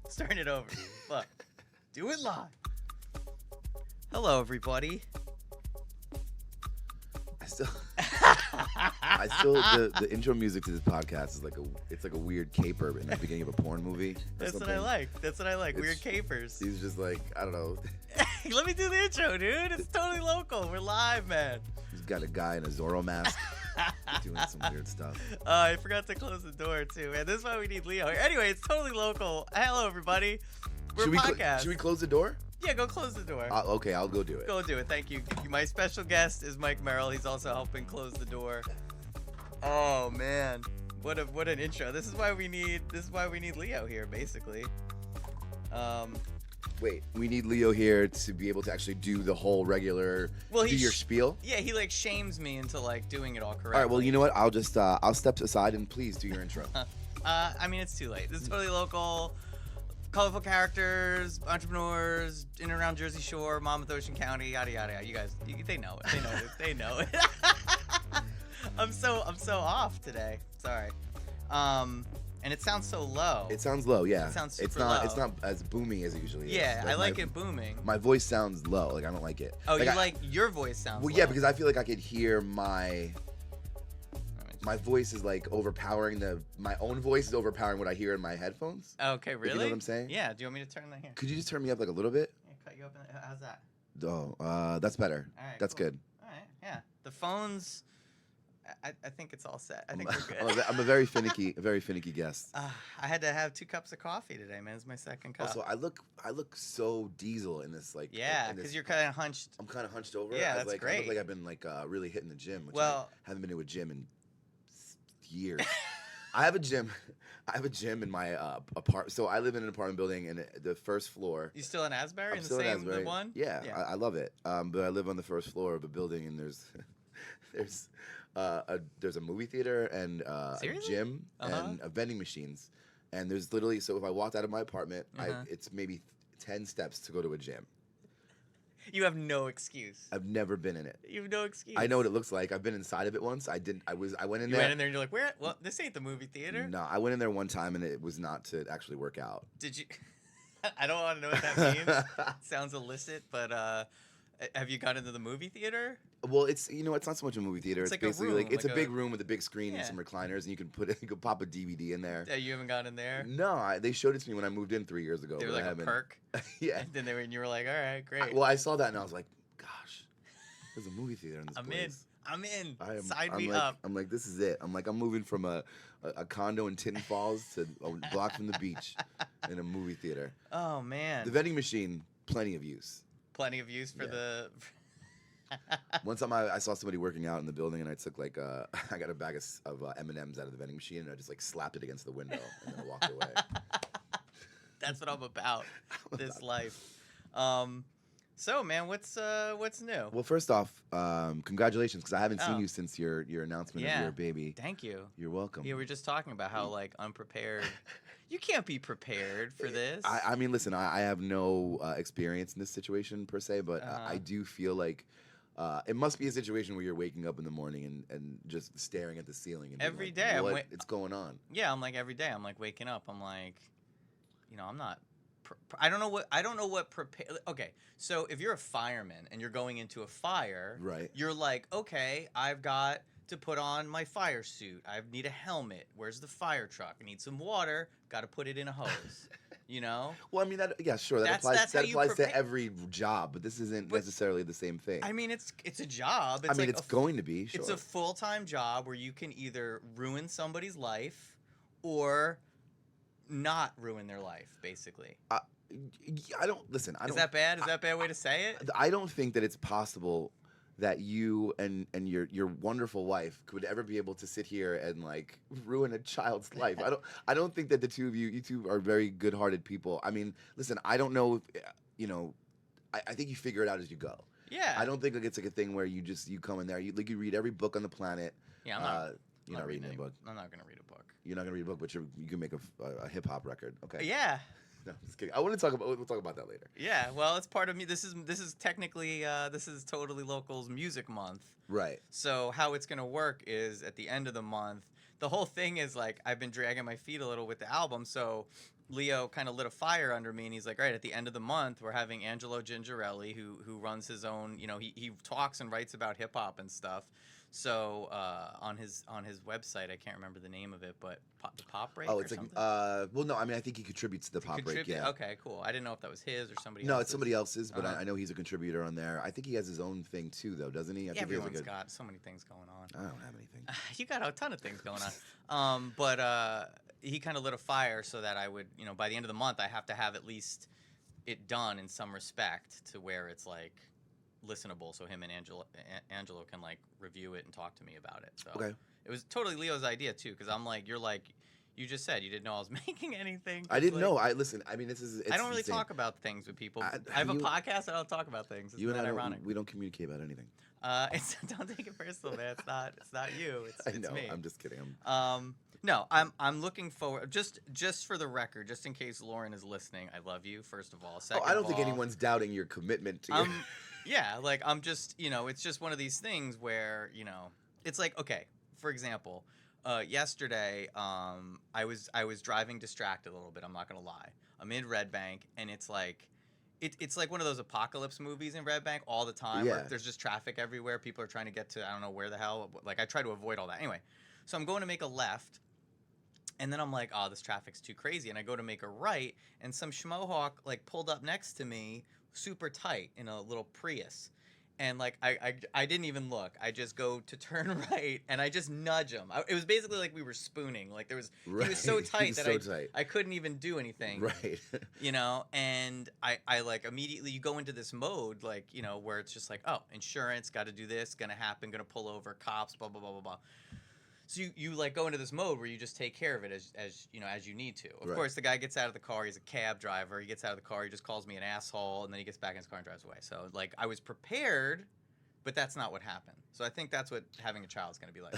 Starting it over. Look. Do it live. Hello, everybody. The intro music to this podcast is like a weird caper in the beginning of a porn movie. That's what I like. Weird capers. He's just like, I don't know. Let me do the intro, dude. It's totally local. We're live, man. He's got a guy in a Zorro mask doing some weird stuff. I forgot to close the door too, man. This is why we need Leo here. Anyway, it's totally local. Hello, everybody. We're a podcast. Should we close the door? Yeah, go close the door. Okay, I'll go do it. Go do it. Thank you. My special guest is Mike Merrell. He's also helping close the door. Oh man, what an intro. This is why we need Leo here, basically. Wait, we need Leo here to be able to actually do the whole regular do your spiel. Yeah, he like shames me into like doing it all correctly. All right, well, you know what? I'll just I'll step aside and please do your intro. I mean, it's too late. This is totally local. Colorful characters, entrepreneurs, in and around Jersey Shore, Monmouth, Ocean County, yada yada yada. You guys, they know it. They know it. I'm so off today. Sorry. And it sounds so low. It sounds low, yeah. It sounds super it's not low. It's not as boomy as it usually is. Yeah, I like it booming. My voice sounds low. Like I don't like it. Oh, like your voice sounds low. Yeah, because I feel like I could hear my voice is like overpowering my own voice is overpowering what I hear in my headphones. Okay, really? You know what I'm saying? Yeah. Do you want me to turn that here? Could you just turn me up like a little bit? Yeah, cut you up. How's that? Oh, that's better. All right, that's cool. good. All right, yeah. The phones. I think it's all set. I think we're good. I'm a very finicky guest. I had to have 2 cups of coffee today, man. It's my second cup. Also, I look so diesel in this like. Yeah, because you're kind of hunched. I'm kind of hunched over. Yeah, that's like, great. I look like I've been like really hitting the gym. Which I haven't been to a gym in years. I have a gym in my apartment. So I live in an apartment building, and the first floor. You still in Asbury? I'm in still the in same Asbury. one? Yeah. I love it. But I live on the first floor of a building, and there's a movie theater and a gym and vending machines, and there's literally, so if I walked out of my apartment, it's maybe 10 steps to go to a gym. You have no excuse. I've never been in it. You have no excuse. I know what it looks like. I've been inside of it once. I went in there. You went in there and you're like, where? Well, this ain't the movie theater. No, I went in there one time and it was not to actually work out. Did you? I don't want to know what that means. Sounds illicit, but have you gone into the movie theater? Well, it's not so much a movie theater. It's like basically a room, like it's a big room with a big screen and some recliners, and you can pop a DVD in there. Yeah, you haven't gone in there. No, they showed it to me when I moved in 3 years ago. They were like a perk. Yeah. And then and you were like, all right, great. Well, I saw that and I was like, gosh, there's a movie theater in this place. I'm in. Sign me up. I'm like, this is it. I'm moving from a condo in Tinton Falls to a block from the beach in a movie theater. Oh man. The vending machine, plenty of use. Plenty of use for the. One time I saw somebody working out in the building, and I took I got a bag of M&Ms out of the vending machine, and I just slapped it against the window, and then I walked away. That's what I'm about. This life. So man, what's new? Well, first off, congratulations, because I haven't seen you since your announcement of your baby. Thank you. You're welcome. Yeah, we were just talking about how unprepared. You can't be prepared for this. I mean, listen, I have no experience in this situation per se, but I do feel like it must be a situation where you're waking up in the morning and just staring at the ceiling and every being day. What's going on? Yeah, I'm like every day. I'm like waking up. I'm like, I'm not. I don't know what prepare. Okay, so if you're a fireman and you're going into a fire, right? You're like, okay, I've got to put on my fire suit. I need a helmet. Where's the fire truck? I need some water. Got to put it in a hose. Well, I mean, sure. That applies to every job, but this isn't necessarily the same thing. I mean, it's a job. It's going to be. Sure. It's a full-time job where you can either ruin somebody's life or not ruin their life, basically. Is that bad? Is that a bad way to say it? I don't think that it's possible that you and your wonderful wife could ever be able to sit here and ruin a child's life. I don't think that the two of you two are very good-hearted people. I mean, listen, I don't know if, I think you figure it out as you go. Yeah. I don't think it's a thing where you come in there, you read every book on the planet. Yeah, I'm not. You're not reading a book. I'm not going to read a book. You're not going to read a book, but you can make a hip hop record. Okay. Yeah. No, just kidding. We'll talk about that later. Yeah, well, it's part of me. This is technically this is Totally Local's Music Month. Right. So how it's gonna work is at the end of the month. The whole thing is I've been dragging my feet a little with the album. So Leo kind of lit a fire under me, and he's like, all right, at the end of the month, we're having Angelo Gingerelli, who runs his own, he talks and writes about hip hop and stuff. So on his website, I can't remember the name of it, but the Pop Break. Oh, or it's like something? well, no, I mean I think he contributes to the Pop Break. Yeah. Okay, cool. I didn't know if that was his or somebody No, else's. it's somebody else's, but Uh-huh. I know he's a contributor on there. I think he has his own thing too, though, doesn't he? I think Everyone's he has got so many things going on. I don't have anything. You got a ton of things going on. But he kind of lit a fire so that I would, by the end of the month, I have to have at least it done in some respect to where it's like listenable, so him and Angelo can like review it and talk to me about it. So Okay. it was totally Leo's idea too, because I'm like, you just said you didn't know I was making anything. I didn't like, know. I listen. I mean, it's I don't really insane. talk about things with people. I- I have a you- podcast. I don't talk about things. It's You and not I ironic. we don't communicate about anything. Don't take it personal, man. It's not you. I It's know. me. I'm just kidding. No, I'm looking forward. Just for the record, just in case Lauren is listening, I love you. First of all, second I don't of think all, anyone's doubting your commitment to. Your... Yeah, like I'm just, it's just one of these things where, it's like, okay, for example, yesterday, I was driving distracted a little bit. I'm not gonna lie. I'm in Red Bank, and it's like. It's like one of those apocalypse movies in Red Bank all the time. Yeah. Where there's just traffic everywhere. People are trying to get to I don't know where the hell. Like I try to avoid all that. Anyway, so I'm going to make a left, and then I'm like, oh, this traffic's too crazy. And I go to make a right, and some schmohawk like pulled up next to me, super tight in a little Prius. And like I didn't even look. I just go to turn right, and I just nudge him. It was basically like we were spooning. Like he was so tight that I couldn't even do anything. Right. And I like immediately you go into this mode like where it's just like, oh, insurance, got to do this, gonna happen, gonna pull over, cops, blah blah blah blah blah. So you like go into this mode where you just take care of it as you need to. Of course, the guy gets out of the car. He's a cab driver. He gets out of the car. He just calls me an asshole, and then he gets back in his car and drives away. So like I was prepared, but that's not what happened. So I think that's what having a child is going to be like.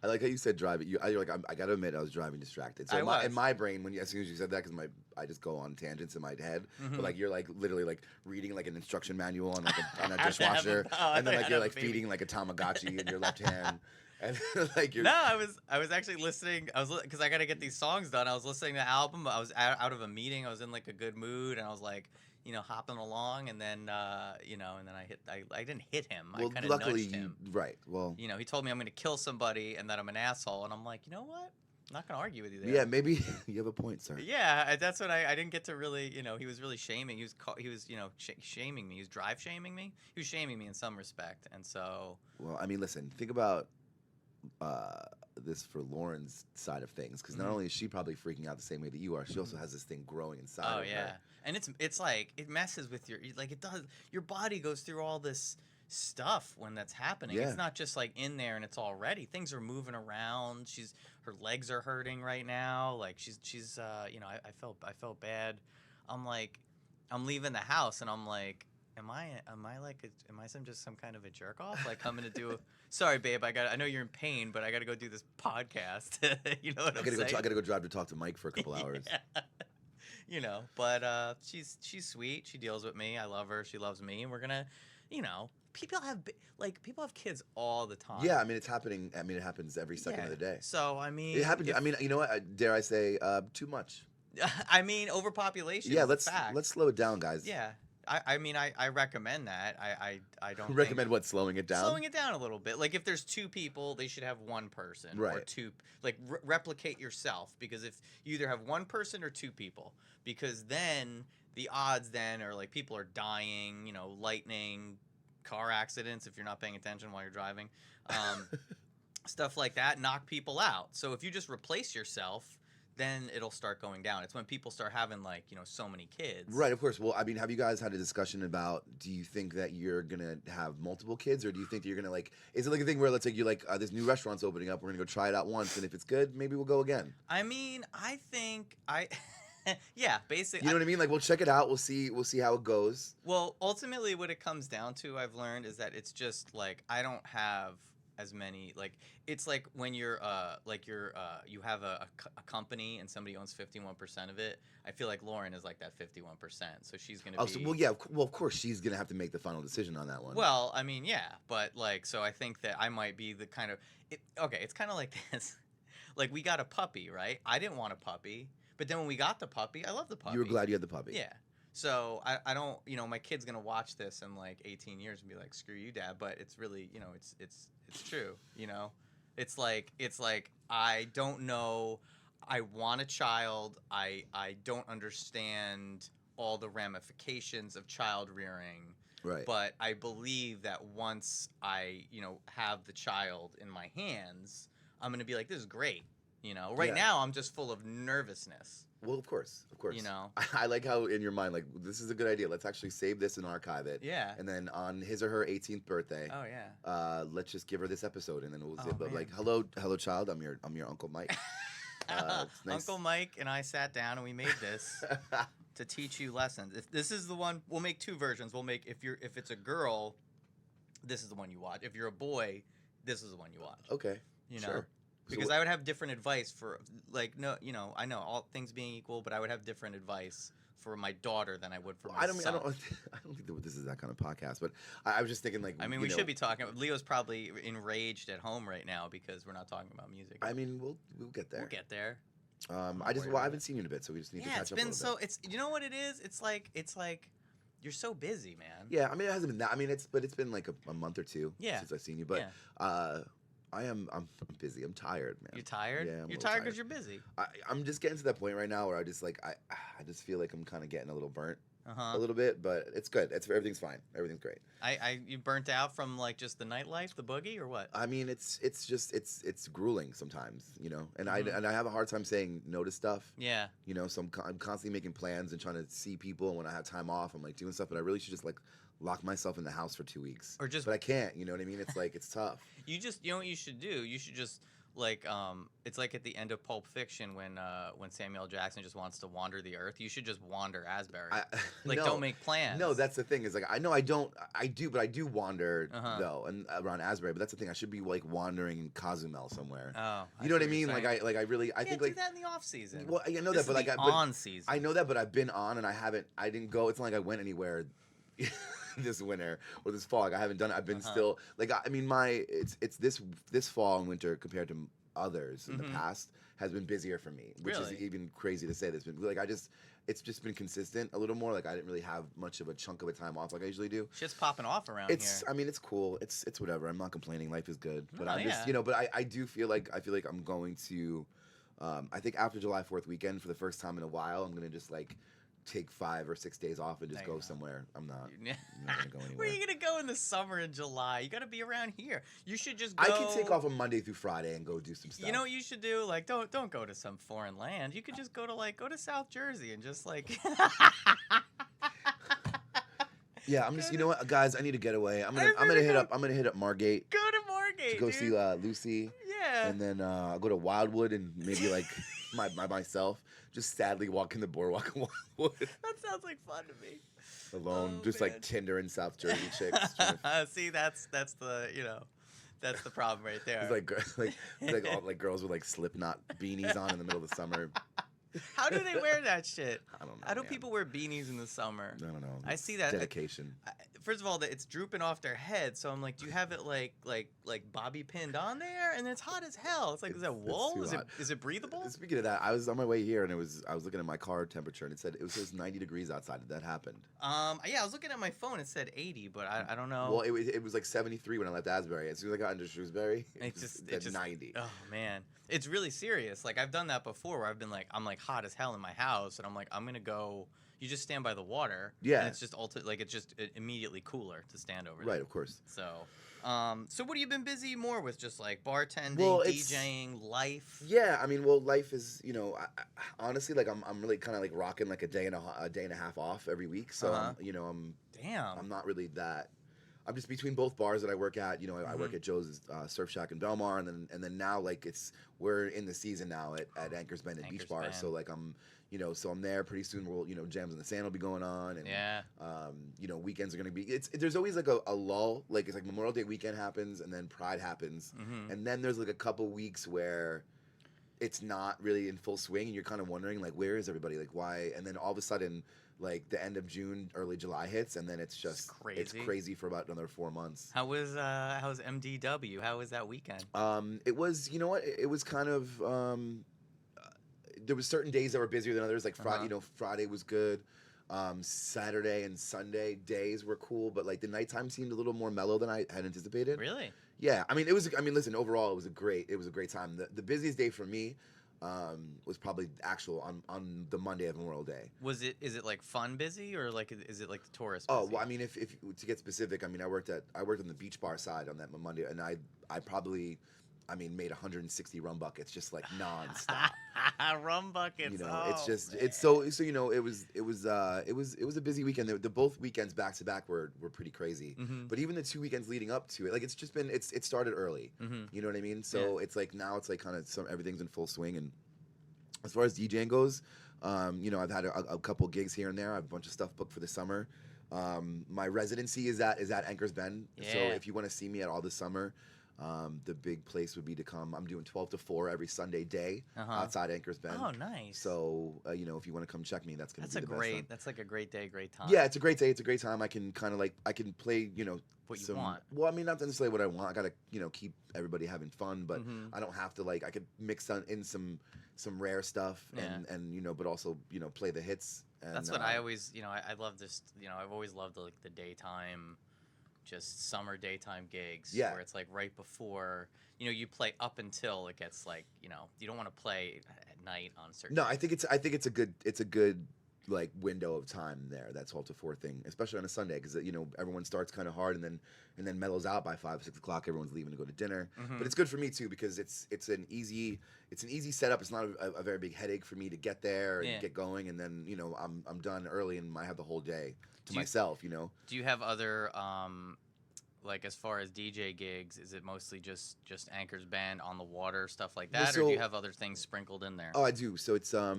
I like how you said driving. You're like I got to admit I was driving distracted. So in my brain as soon as you said that, because I just go on tangents in my head. But like you're like literally like reading like an instruction manual on like on a dishwasher, and then like you're like feeding like a Tamagotchi in your left hand. And like you're... No, I was actually listening. Because I got to get these songs done. I was listening to the album. I was out of a meeting. I was in like a good mood, and I was like, hopping along, and then and then I didn't hit him. Well, I kind of luckily nudged him. Right. Well, he told me I'm going to kill somebody and that I'm an asshole, and I'm like, you know what? I'm not going to argue with you there. Yeah, maybe you have a point, sir. Yeah, that's what I didn't get to really. He was really shaming. He was shaming me. He was drive shaming me. He was shaming me in some respect, and so. Well, I mean, listen. Think about. This for Lauren's side of things, because not only is she probably freaking out the same way that you are, she also has this thing growing inside of her. And it's like it messes with it does, your body goes through all this stuff when that's happening. It's not just like in there and it's all ready. Things are moving around. Her legs are hurting right now. Like she's I felt bad. I'm leaving the house and I'm like, Am I just some kind of a jerk off? Like coming to do sorry babe, I know you're in pain, but I gotta go do this podcast. You know what I'm saying? I gotta go drive to talk to Mike for a couple hours. But she's sweet. She deals with me. I love her. She loves me, and we're gonna, people have kids all the time. Yeah, I mean it's happening. I mean it happens every second of the day. So I mean, it happens. I mean, you know what? Dare I say, too much? I mean, overpopulation. Yeah, is a fact. let's slow it down, guys. Yeah. I mean, I recommend that. I don't recommend what, slowing it down? Slowing it down a little bit. Like if there's two people, they should have one person. Right. Or two. Like replicate yourself, because if you either have one person or two people, because then the odds then are like people are dying, lightning, car accidents if you're not paying attention while you're driving, stuff like that knock people out. So if you just replace yourself, then it'll start going down. It's when people start having so many kids. Right, of course. Well, I mean, have you guys had a discussion about, do you think that you're going to have multiple kids, or do you think that you're going to is it like a thing where let's say you're like, this new restaurant's opening up, we're going to go try it out once, and if it's good, maybe we'll go again? I mean, I think yeah, basically. You know what I mean? Like, we'll check it out. We'll see how it goes. Well, ultimately what it comes down to, I've learned, is that it's just I don't have as many, it's like when you're you have a company and somebody owns 51% of it. I feel like Lauren is like that 51%, so she's gonna be. So, well, yeah, well, of course she's gonna have to make the final decision on that one. Well, I mean, yeah, but so I think that I might be the kind of okay. It's kind of like this. Like we got a puppy, right? I didn't want a puppy, But then when we got the puppy, I love the puppy. You were glad you had the puppy. Yeah. So I don't, my kid's gonna watch this in like 18 years and be like, screw you, Dad. But it's really, it's true. It's like I don't know. I want a child. I don't understand all the ramifications of child rearing. Right. But I believe that once I, have the child in my hands, I'm gonna be like, this is great. Right now I'm just full of nervousness. Well, of course. I like how in your mind, like, this is a good idea. Let's actually save this and archive it. Yeah. And then on his or her 18th birthday, oh yeah, let's just give her this episode, and then we'll say, man. like, hello, child. I'm your Uncle Mike. It's nice. Uncle Mike and I sat down and we made this to teach you lessons. If this is the one, we'll make two versions. We'll make if it's a girl, this is the one you watch. If you're a boy, this is the one you watch. Okay. Sure. Because I would have different advice for, like, no, I know all things being equal, but I would have different advice for my daughter than I would for my son. I don't think that this is that kind of podcast, but I was just thinking, like, I mean, we should be talking. Leo's probably enraged at home right now because we're not talking about music. I mean, we'll get there. We'll get there. I haven't seen you in a bit, so we just need to catch up a little bit. Yeah, it's been you know what it is? It's like you're so busy, man. Yeah, I mean, it hasn't been that. I mean, it's been like a month or two since I've seen you, but I'm busy. I'm tired, man. You're tired? Yeah, you're tired because you're busy. I'm just getting to that point right now where I just like I just feel like I'm kind of getting a little burnt, Uh-huh. a little bit, but it's good. Everything's fine. Everything's great. You burnt out from like just the nightlife, the boogie, or what? I mean, it's just it's grueling sometimes, and Mhm. I have a hard time saying no to stuff. Yeah. So I'm constantly making plans and trying to see people. And when I have time off, I'm like doing stuff, but I really should just like lock myself in the house for 2 weeks. Or just, but I can't. You know what I mean? It's like it's tough. you know what you should do? You should just like it's like at the end of Pulp Fiction when Samuel L. Jackson just wants to wander the earth. You should just wander Asbury. Like, no, don't make plans. No, that's the thing. Is like I do, but I do wander Uh-huh. though, and around Asbury. But that's the thing. I should be like wandering in Cozumel somewhere. Oh, You know what I see mean? you're Like saying. I really Yeah, think do like that in the off season. well I know This that, but is like the but on season. I know that, but I've been on and I didn't go. It's not like I went anywhere this winter or this fall. Like I haven't done it. I've been Uh-huh. still like I mean it's this fall and winter compared to others in the Mhm. past has been busier for me, which Really? is even crazy to say this, but like it's just been consistent a little more. Like I didn't really have much of a chunk of a time off like I usually do. Shit's popping off around I here. mean, it's cool. It's whatever. I'm not complaining. Life is good. But Oh, I'm just, yeah. but I do feel like I'm going to, I think after July 4th weekend for the first time in a while, I'm gonna just like take 5 or 6 days off and just No, go you're not. somewhere. I'm not Yeah. gonna go anywhere. Where are you gonna go in the summer in July? You gotta be around here. You should just go. I can take off a Monday through Friday and go do some stuff. You know what you should do? Like, don't go to some foreign land. You could just go to South Jersey and just like. Yeah, I'm just. You know what, guys? I need to get away. I'm gonna really hit go- up. I'm gonna hit up Margate Go to Margate, to go dude. see Lucy, Yeah. and then I'll go to Wildwood and maybe like myself. Just sadly walking the boardwalk in Wildwood That sounds like fun to me. alone, Oh, just man. like Tinder and South Jersey chicks. trying to- See, that's the that's the problem right there. It's like all like girls with like Slipknot beanies on in the middle of the summer. How do they wear that shit? I don't know. How do man. people wear beanies in the summer? I don't know. I see that. dedication. First of all, it's drooping off their head, so I'm like, do you have it like bobby pinned on there? And it's hot as hell. It's like, is that It's wool? too Is hot. it breathable? Speaking of that, I was on my way here and I was looking at my car temperature and it says 90 degrees outside. Did that happen? Yeah, I was looking at my phone. It said 80, but I don't know. Well, it was like 73 when I left Asbury. As soon as I got into Shrewsbury, it said 90. Oh man, it's really serious. Like I've done that before, where I've been like, I'm like hot as hell in my house, and I'm like, I'm gonna go. You just stand by the water. Yeah. And it's just it's just immediately cooler to stand over there. Right, of course. So, so what have you been busy more with? Just like bartending, Well, it's- DJing, life. Yeah, I mean, well, life is, I honestly, like, I'm really kind of like rocking like a day and a half off every week. So, Uh-huh. I'm Damn. not really that. I'm just between both bars that I work at. I work Mhm. at Joe's Surf Shack in Belmar, and then now like we're in the season now at Anchor's Bend and Beach Anchor's Bar. Bend. So like so I'm there pretty soon. We'll Jams in the Sand will be going on, and Yeah. weekends are gonna be. There's always like a lull. Like it's like Memorial Day weekend happens, and then Pride happens, Mhm. and then there's like a couple weeks where it's not really in full swing, and you're kind of wondering like where is everybody, like why, and then all of a sudden. Like the end of June, early July hits, and then it's just it's crazy for about another 4 months. How was MDW? How was that weekend? It was it was kind of there was certain days that were busier than others. Like Friday, Uh-huh. Friday was good. Saturday and Sunday days were cool, but like the nighttime seemed a little more mellow than I had anticipated. Really? Yeah, I mean, it was. I mean, listen. Overall, it was a great time. The busiest day for me was probably actual on the Monday of Memorial Day. Is it like fun busy or like is it like the tourist Oh busy? well, I mean, if to get specific, I mean, I worked on the beach bar side on that Monday, and I probably, I mean, made 160 rum buckets just like nonstop. Rum buckets. You know, oh, it's just man. it's so you know it was a busy weekend. The both weekends back to back were pretty crazy. Mhm. But even the 2 weekends leading up to it, like it's just been it started early. Mhm. You know what I mean? So it's like now it's like kind of everything's in full swing. And as far as DJing goes, I've had a couple gigs here and there. I have a bunch of stuff booked for the summer. My residency is at Anchor's Bend. So Yeah. if you want to see me at all this summer, the big place would be to come. I'm doing 12 to 4 every Sunday day outside Anchor's Bend. Oh, nice. So if you want to come check me, that's gonna be the best time. That's like a great day, great time. Yeah, it's a great day. It's a great time. I can kind of I can play What you want. Well, I mean, not necessarily what I want. I gotta keep everybody having fun, but Mhm. I don't have to I could mix in some rare stuff and but also play the hits. And, That's what I always, I love this, I've always loved like the daytime, just summer daytime gigs. Yeah. Where it's like right before, you play up until it gets like, you don't want to play at night on certain. No, I think it's a good like window of time there, that 12 to 4 thing, especially on a Sunday, because everyone starts kind of hard and then mellows out by 5-6 o'clock. Everyone's leaving to go to dinner, Mhm. but it's good for me too because it's an easy setup. It's not a very big headache for me to get there and get going, and then I'm done early and I have the whole day to myself. Do you have other like as far as DJ gigs, is it mostly just Anchor's Band on the water, stuff like that, or do you have other things sprinkled in there? Oh, I do. So it's so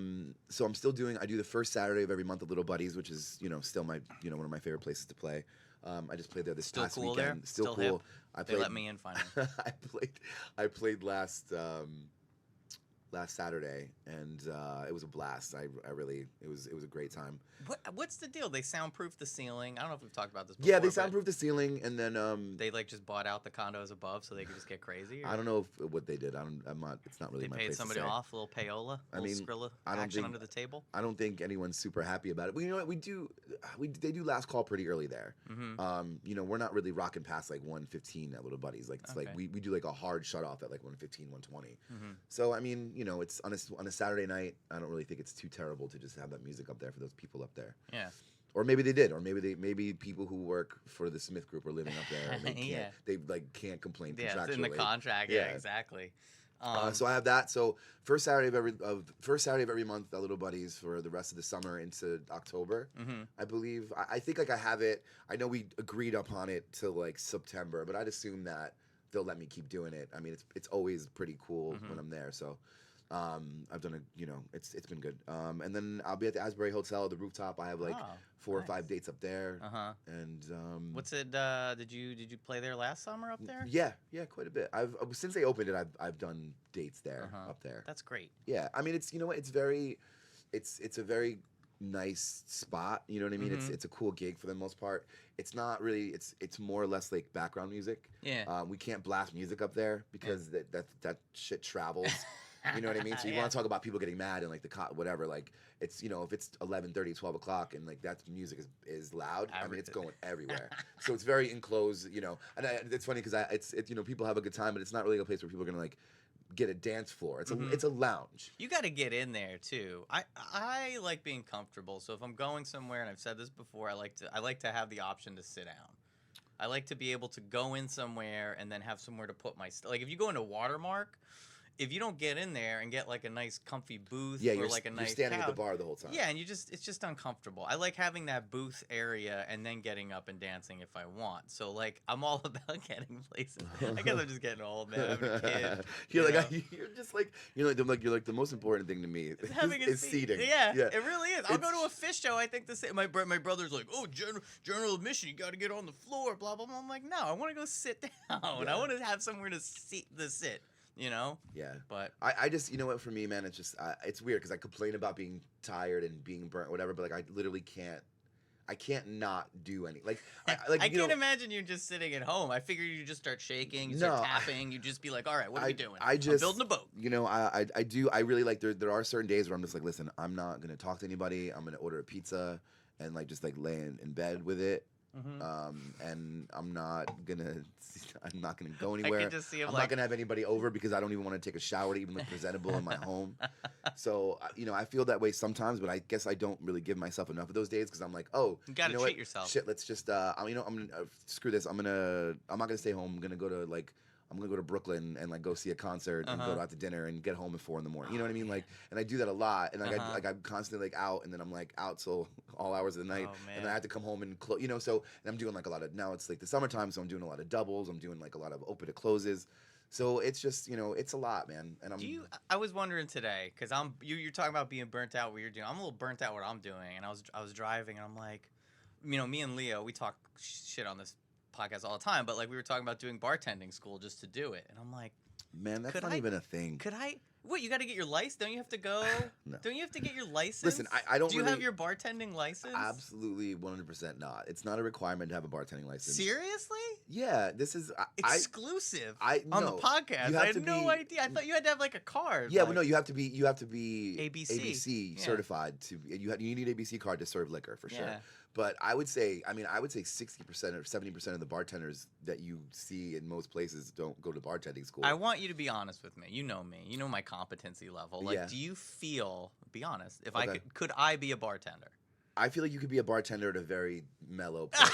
I'm still doing. I do the first Saturday of every month at Little Buddies, which is still my one of my favorite places to play. I just played there this Still past cool weekend. there? Still Still cool. hip? They let me in finally. I played last Saturday, and it was a blast. I really it was a great time. What's the deal? They soundproof the ceiling. I don't know if we've talked about this before. Yeah, they soundproof the ceiling, and then they like just bought out the condos above so they could just get crazy. Or? I don't know what they did. I'm not. It's not really they my paid place somebody to say. off, a little payola, a little Skrilla action under the table. I don't think anyone's super happy about it. But you know what? They do last call pretty early there. Mm-hmm. We're not really rocking past like 1:15 at Little Buddies. Like it's like we do like a hard shut off at like 1:15, 1:20. Mm-hmm. So I mean, it's on a Saturday night. I don't really think it's too terrible to just have that music up there for those people up there. Yeah. Or maybe they did, or maybe people who work for the Smith Group are living up there. And they can't complain contractually. Yeah, it's in the contract. Yeah, exactly. So I have that. So first Saturday of every month at Little Buddies for the rest of the summer into October, I believe. I think I have it. I know we agreed upon it till like September, but I'd assume that they'll let me keep doing it. I mean, it's always pretty cool when I'm there. So. I've done it's been good. And then I'll be at the Asbury Hotel at the rooftop. I have like 4 or 5 dates up there. And what's it? Did you play there last summer up there? Yeah, quite a bit. I've since they opened it, I've done dates there up there. That's great. Yeah, I mean it's it's a very nice spot. You know what I mean? It's a cool gig for the most part. It's not really. It's more or less like background music. Yeah. We can't blast music up there because that shit travels. You know what I mean? So you want to talk about people getting mad and like whatever, like it's if it's 11:30, 12 o'clock and like that music is loud. I mean it's going everywhere. So it's very enclosed, And it's funny because it's people have a good time, but it's not really a place where people are gonna like get a dance floor. It's a lounge. You got to get in there too. I like being comfortable. So if I'm going somewhere, and I've said this before, I like to have the option to sit down. I like to be able to go in somewhere and then have somewhere to put my stuff. Like if you go into Watermark. If you don't get in there and get like a nice comfy booth or like a nice you're standing couch, at the bar the whole time. Yeah, and it's just uncomfortable. I like having that booth area and then getting up and dancing if I want. So like I'm all about getting places. I guess I'm just getting old, man. I'm a kid. You're like the most important thing to me is seating. Yeah, it really is. I'll go to a Fish show. I think the same. My brother's like, oh, general admission, you got to get on the floor, blah blah blah. I'm like, no, I want to go sit down. Yeah. I want to have somewhere to sit. Yeah. But I just, what, for me, man, it's just, it's weird because I complain about being tired and being burnt, whatever, but like I literally can't I can't not do any like I can't imagine you just sitting at home. I figure you just start shaking, you start tapping, you just be like, all right, what are we doing? I'm building a boat. You know, I really like there are certain days where I'm just like, listen, I'm not gonna talk to anybody. I'm gonna order a pizza and like just like lay in bed with it. And I'm not gonna go anywhere. I can just see him I'm not gonna have anybody over because I don't even want to take a shower to even look presentable in my home. So you know, I feel that way sometimes, but I guess I don't really give myself enough of those days because I'm like, oh, you gotta treat yourself. Shit, let's just you know, I'm gonna screw this. I'm not gonna stay home. I'm gonna go to Brooklyn and like go see a concert and go out to dinner and get home at 4 a.m. You know what I mean? Like, and I do that a lot. And like I'm constantly like out, and then I'm like out till all hours of the night, and then I have to come home and close. You know, so and I'm doing like a lot of now. It's like the summertime, so I'm doing a lot of doubles. I'm doing like a lot of open to closes. So it's just, you know, it's a lot, man. And I was wondering today because you're talking about being burnt out. What you're doing, I'm a little burnt out. What I'm doing, and I was driving, and I'm like, you know, me and Leo, we talk shit on this podcast all the time, but like we were talking about doing bartending school just to do it, and I'm like, man, that's not even a thing. Could I? What, you got to get your license? Don't you have to go? No. Don't you have to get your license? Listen, I don't. Do you have your bartending license? Absolutely, 100% not. It's not a requirement to have a bartending license. Seriously? Yeah, this is exclusive on the no, podcast. I had no idea. I thought you had to have like a card. Yeah, well, no, you have to be ABC certified to. You need an ABC card to serve liquor for sure. Yeah. But I would say 60% or 70% of the bartenders that you see in most places don't go to bartending school. I want you to be honest with me. You know me. You know my competency level. Like, do you feel? Be honest. If I could I be a bartender? I feel like you could be a bartender at a very mellow place.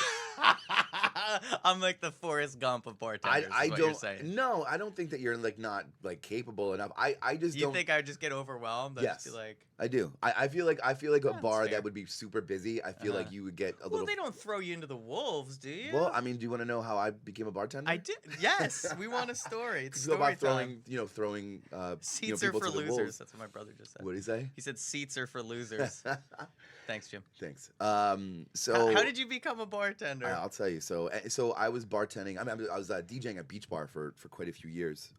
I'm like the Forrest Gump of bartenders. I don't. You're saying. No, I don't think that you're like not like capable enough. I just don't. You think I would just get overwhelmed? Yes, just be like, I do. I feel like a bar that would be super busy. I feel like you would get a little. Well, they don't throw you into the wolves, do you? Well, I mean, do you want to know how I became a bartender? I did. Yes, we want a story. It's story about time. throwing seats people are for to the losers. wolves. That's what my brother just said. What did he say? He said seats are for losers. Thanks, Jim. Thanks. So how did you become a bartender? I'll tell you. So I was bartending. I was DJing at Beach Bar for quite a few years.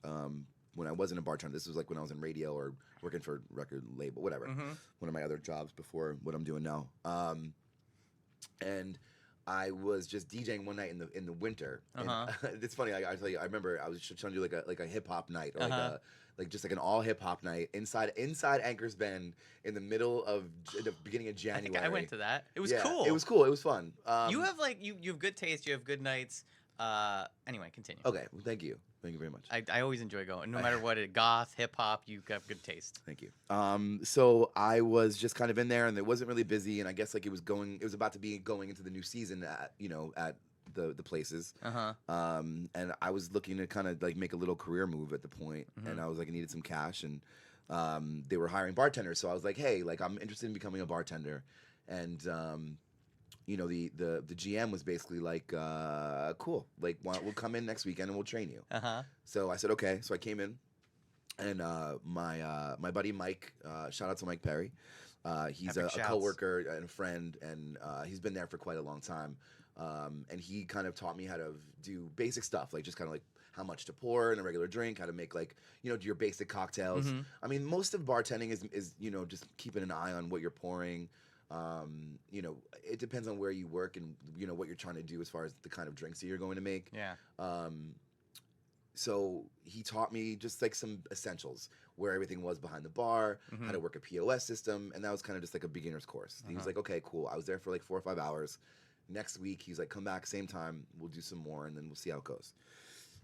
When I wasn't a bartender, this was like when I was in radio or working for a record label, whatever. One of my other jobs before what I'm doing now. And I was just DJing one night in the winter. And, it's funny. I tell you, I remember I was trying to do like a hip hop night or like just like an all hip hop night inside Anchor's Bend in the middle of the beginning of January. I think I went to that. It was cool. It was cool. It was fun. You have like you have good taste. You have good nights. Anyway, continue. Okay. Well, thank you. Thank you very much. I always enjoy going. No matter what, goth, hip hop, you got good taste. Thank you. So I was just kind of in there, and it wasn't really busy, and I guess like it was about to be going into the new season at the places. And I was looking to kind of like make a little career move at the point, and I was like I needed some cash, and they were hiring bartenders, so I was like, hey, like I'm interested in becoming a bartender, and you know, the GM was basically like, cool, like we'll come in next weekend and we'll train you. So I said okay. So I came in, and my buddy Mike, shout out to Mike Perry, he's a coworker and a friend, and he's been there for quite a long time, and he kind of taught me how to do basic stuff, like just kind of like how much to pour in a regular drink, how to make like, you know, do your basic cocktails. I mean, most of bartending is you know, just keeping an eye on what you're pouring. You know, it depends on where you work and, you know, what you're trying to do as far as the kind of drinks that you're going to make. So he taught me just like some essentials, where everything was behind the bar, how to work a POS system, and that was kind of just like a beginner's course. He was like, okay, cool. I was there for like 4 or 5 hours. Next week, he's like, come back, same time, we'll do some more, and then we'll see how it goes.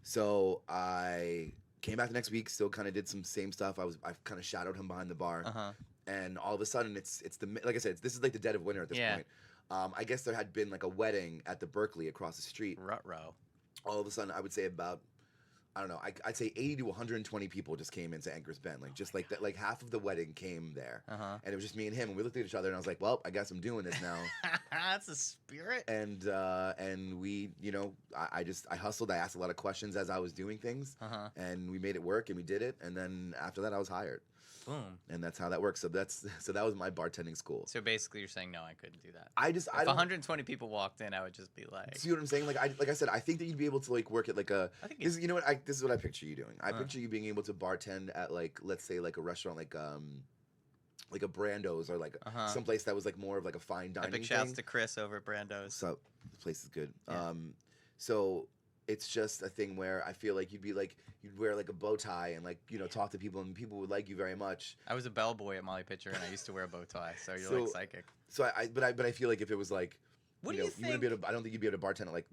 So I came back the next week, still kind of did some same stuff. I kind of shadowed him behind the bar. And all of a sudden, it's like I said, this is like the dead of winter at this point. I guess there had been like a wedding at the Berkeley across the street. Ruh-roh. All of a sudden, I would say about, I don't know, I'd say 80 to 120 people just came into Anchor's Bend. Like just like that, like half of the wedding came there. And it was just me and him. And we looked at each other, and I was like, well, I guess I'm doing this now. That's the spirit. And we, you know, I hustled. I asked a lot of questions as I was doing things. And we made it work, and we did it. And then after that, I was hired. Boom. And that's how that works. So that was my bartending school. So basically, you're saying no, I couldn't do that. If 120 people walked in, I would just be like. See what I'm saying? Like I said, I think that you'd be able to like work at like a. You know what? This is what I picture you doing. I picture you being able to bartend at like, let's say like a restaurant like like a Brando's or like someplace that was like more of like a fine dining Epic thing. shouts to Chris over at Brando's. So the place is good. Yeah. So it's just a thing where I feel like you'd wear like a bow tie and like talk to people and people would like you very much. I was a bellboy at Molly Pitcher and I used to wear a bow tie, so you're like psychic. So but I feel like if it was like, what do you think? You wouldn't be able to, I don't think you'd be able to bartend at like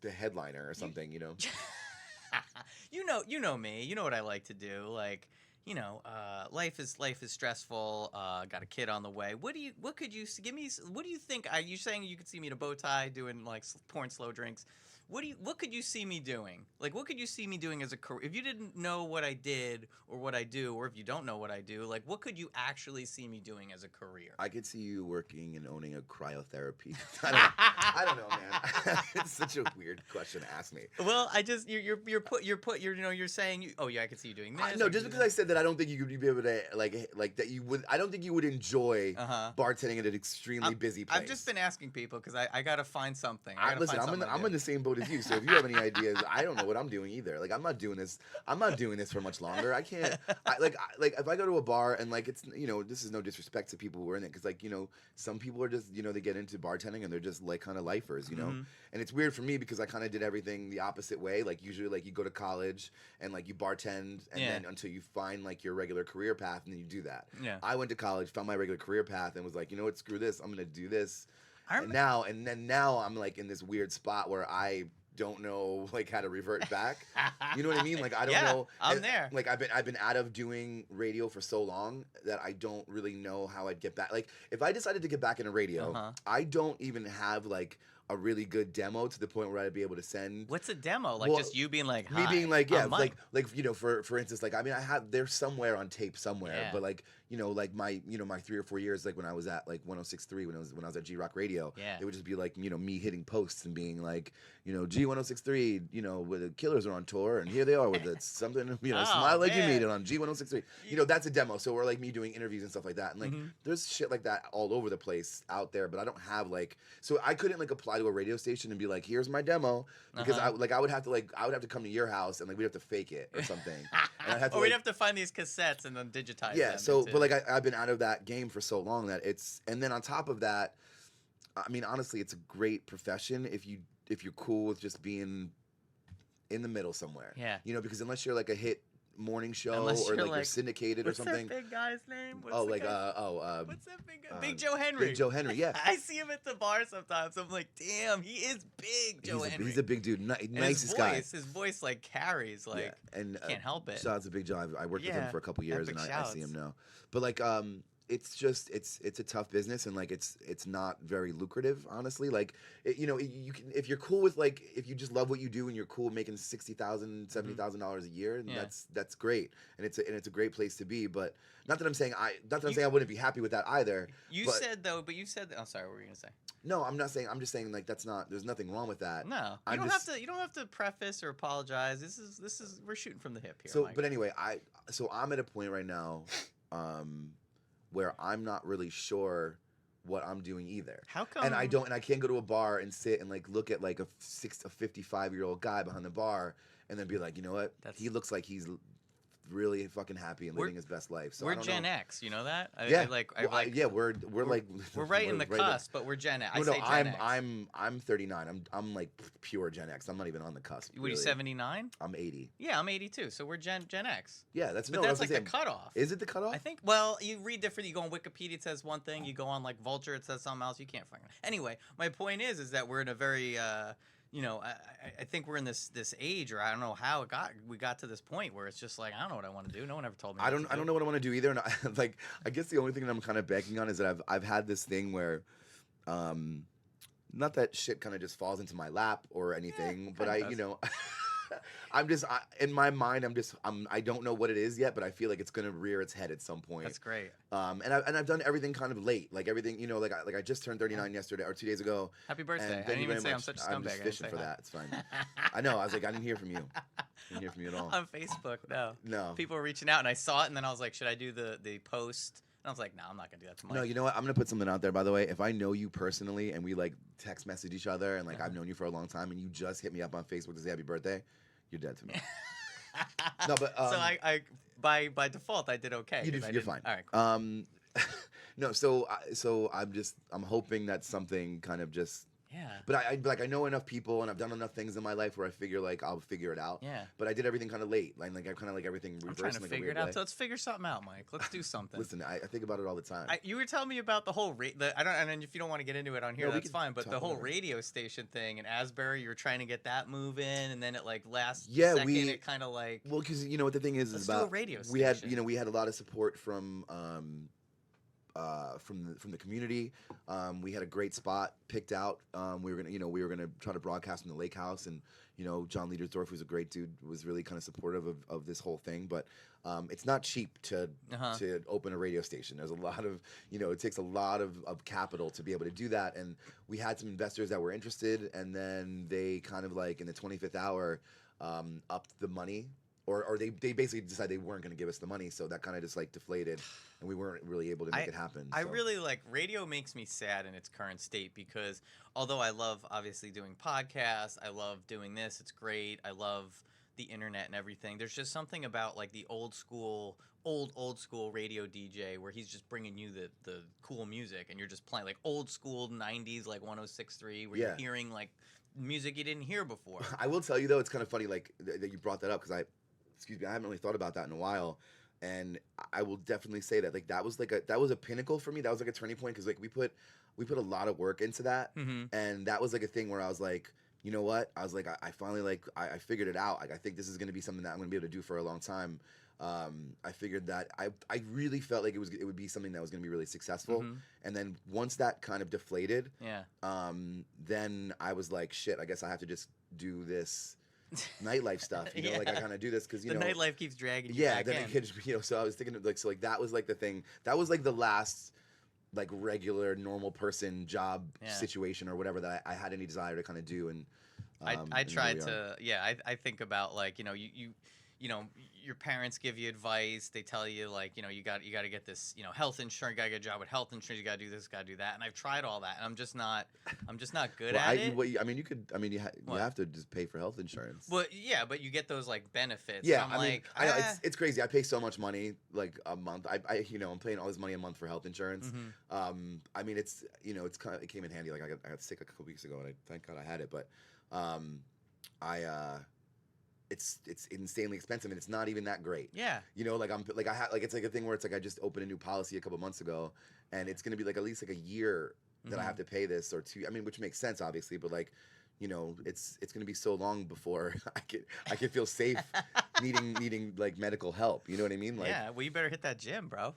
the headliner or something, you know. You know me. You know what I like to do. Like, life is stressful. Got a kid on the way. What could you give me? What do you think? Are you saying you could see me in a bow tie doing like pouring slow drinks? What could you see me doing? Like, what could you see me doing as a career? If you didn't know what I did or what I do, or if you don't know what I do, like, what could you actually see me doing as a career? I could see you working and owning a cryotherapy. I don't know, man. It's such a weird question to ask me. Well, I just you're saying I could see you doing this. No, just because I said that I don't think you could be able to like that you would. I don't think you would enjoy bartending at an extremely busy place. I've just been asking people because I gotta find something. Listen, I'm in the same boat as you. So if you have any ideas, I don't know what I'm doing either. Like I'm not doing this for much longer. I can't. Like if I go to a bar and like it's this is no disrespect to people who are in it because like some people are just they get into bartending and they're just like kind of lifers, and it's weird for me because I kind of did everything the opposite way. Like usually like you go to college and like you bartend and then until you find like your regular career path and then you do that. Yeah. I went to college, found my regular career path and was like, you know what, screw this, I'm gonna do this. And now I'm like in this weird spot where I don't know like how to revert back. You know what I mean? Like I don't know. I'm there. Like I've been out of doing radio for so long that I don't really know how I'd get back. Like if I decided to get back into radio, I don't even have like a really good demo to the point where I'd be able to send. What's a demo? Like just you being like, hi, me being like, yeah, like for instance, like I mean, they're somewhere on tape somewhere, but like like my 3 or 4 years, like when I was at like 106.3 when I was at G Rock Radio, it would just be like me hitting posts and being like, G 106.3, where the Killers are on tour and here they are with it something, smile like you made it on G 106.3. That's a demo. So we're like me doing interviews and stuff like that, and like there's shit like that all over the place out there, but I don't have like, so I couldn't like apply to a radio station and be like, here's my demo, because I would have to come to your house and like we'd have to fake it or something. And I'd have to, we'd have to find these cassettes and then digitize them. Yeah, so but like I've been out of that game for so long that and then on top of that, I mean honestly, it's a great profession if you're cool with just being in the middle somewhere. Yeah. Because unless you're like a hit morning show or like you're syndicated or something. What's that big guy's name? What's that big guy? Big Joe Henry. Big Joe Henry, yeah. I see him at the bar sometimes. I'm like, damn, he is big, Joe Henry. He's a big dude, nicest guy. His voice like carries, like and can't help it. Shout out to Big Joe. I worked with him for a couple years, and I see him now. But like, it's just it's a tough business, and like it's not very lucrative, honestly. Like you can, if you're cool with like, if you just love what you do and you're cool making $60,000, $70,000 a year, and that's great, and it's a great place to be. But not that I'm saying I wouldn't be happy with that either. You said that. I'm sorry, what were you gonna say? No, I'm not saying. I'm just saying like there's nothing wrong with that. No, you don't have to preface or apologize. This is we're shooting from the hip here. So, Mike. but anyway, I'm at a point right now. Where I'm not really sure what I'm doing either. How come? And I can't go to a bar and sit and like look at like a 55-year-old guy behind the bar and then be like, you know what? He looks like he's really fucking happy and living his best life. So we're Gen X, you know that? We're right in the cusp, but we're Gen X. I'm 39. I'm like pure Gen X. I'm not even on the cusp. What are you, 79? I'm 80. Yeah, I'm 82. So we're Gen X. Yeah, that's like the cutoff. Is it the cutoff? I think. Well, you read different. You go on Wikipedia, it says one thing. You go on like Vulture, it says something else. You can't find it. Anyway, my point is that we're in a very I think we're in this age, or I don't know how we got to this point where it's just like, I don't know what I want to do. No one ever told me. I don't know what I want to do either. And I guess the only thing that I'm kind of banking on is that I've had this thing where, not that shit kind of just falls into my lap or anything, but I'm just in my mind. I don't know what it is yet, but I feel like it's gonna rear its head at some point. That's great. And I've done everything kind of late, like everything, like I just turned 39 yesterday or 2 days ago. Happy birthday! I didn't even say I'm such a scumbag. I'm just fishing for that. It's fine. I know. I was like, I didn't hear from you. I didn't hear from you at all. On Facebook, no. No. People were reaching out, and I saw it, and then I was like, should I do the post? And I was like, no, I'm not gonna do that tomorrow. No, you know what? I'm gonna put something out there. By the way, if I know you personally and we like text message each other and like I've known you for a long time and you just hit me up on Facebook to say happy birthday, you're dead to me. No, but so I by default I did okay. You're fine. All right. Cool. No, so I'm hoping that something kind of just. Yeah. But I know enough people and I've done enough things in my life where I figure like I'll figure it out. Yeah. But I did everything kind of late. Like I kind of like everything I'm reversed trying to in like a figure weird it out. way. So let's figure something out, Mike. Let's do something. Listen, I think about it all the time. You were telling me about the whole I don't, and if you don't want to get into it on here, No, we that's can fine. But the talk whole about it. radio station thing in Asbury, you were trying to get that moving, and then it like last Yeah, second, we- it kind of like Well, because you know what the thing is let's about do a radio we had station. we had a lot of support from the community. We had a great spot picked out. We were gonna try to broadcast from the lake house, and John Liedersdorf, who's a great dude, was really kind of supportive of this whole thing. But it's not cheap to open a radio station. There's a lot of it takes a lot of capital to be able to do that. And we had some investors that were interested, and then they kind of like in the 25th hour upped the money. Or they basically decided they weren't going to give us the money, so that kind of just like deflated, and we weren't really able to make it happen. I so. really like radio. Makes me sad in its current state because although I love obviously doing podcasts, I love doing this. It's great. I love the internet and everything. There's just something about like the old school radio DJ where he's just bringing you the cool music and you're just playing like old school 90s like 106.3 where you're hearing like music you didn't hear before. I will tell you though, it's kind of funny like that you brought that up because I haven't really thought about that in a while, and I will definitely say that like that was a pinnacle for me. That was like a turning point because like we put a lot of work into that, and that was like a thing where I was like, you know what? I was like, I finally like I figured it out. Like I think this is going to be something that I'm going to be able to do for a long time. I figured that I really felt like it would be something that was going to be really successful, and then once that kind of deflated, then I was like, shit. I guess I have to just do this nightlife stuff, like I kind of do this because the nightlife keeps dragging you back then in. it could, so I was thinking of like that was like the thing that was like the last like regular normal person job situation or whatever that I had any desire to kind of do, and I tried to I think about like your parents give you advice. They tell you like you got to get this health insurance. You got to get a job with health insurance. You got to do this. Got to do that. And I've tried all that, and I'm just not good at it. You have to just pay for health insurance. Well, yeah, but you get those like benefits. Yeah, and I'm like, I know it's crazy. I pay so much money like a month. I'm paying all this money a month for health insurance. It's it came in handy. Like I got sick a couple weeks ago, and I thank God I had it. But it's insanely expensive, and it's not even that great. Yeah. It's like a thing where it's like I just opened a new policy a couple months ago, and it's gonna be like at least like a year that I have to pay this or two. I mean, which makes sense obviously, but like, it's gonna be so long before I can feel safe needing like medical help. You know what I mean? Like, yeah. Well, you better hit that gym, bro.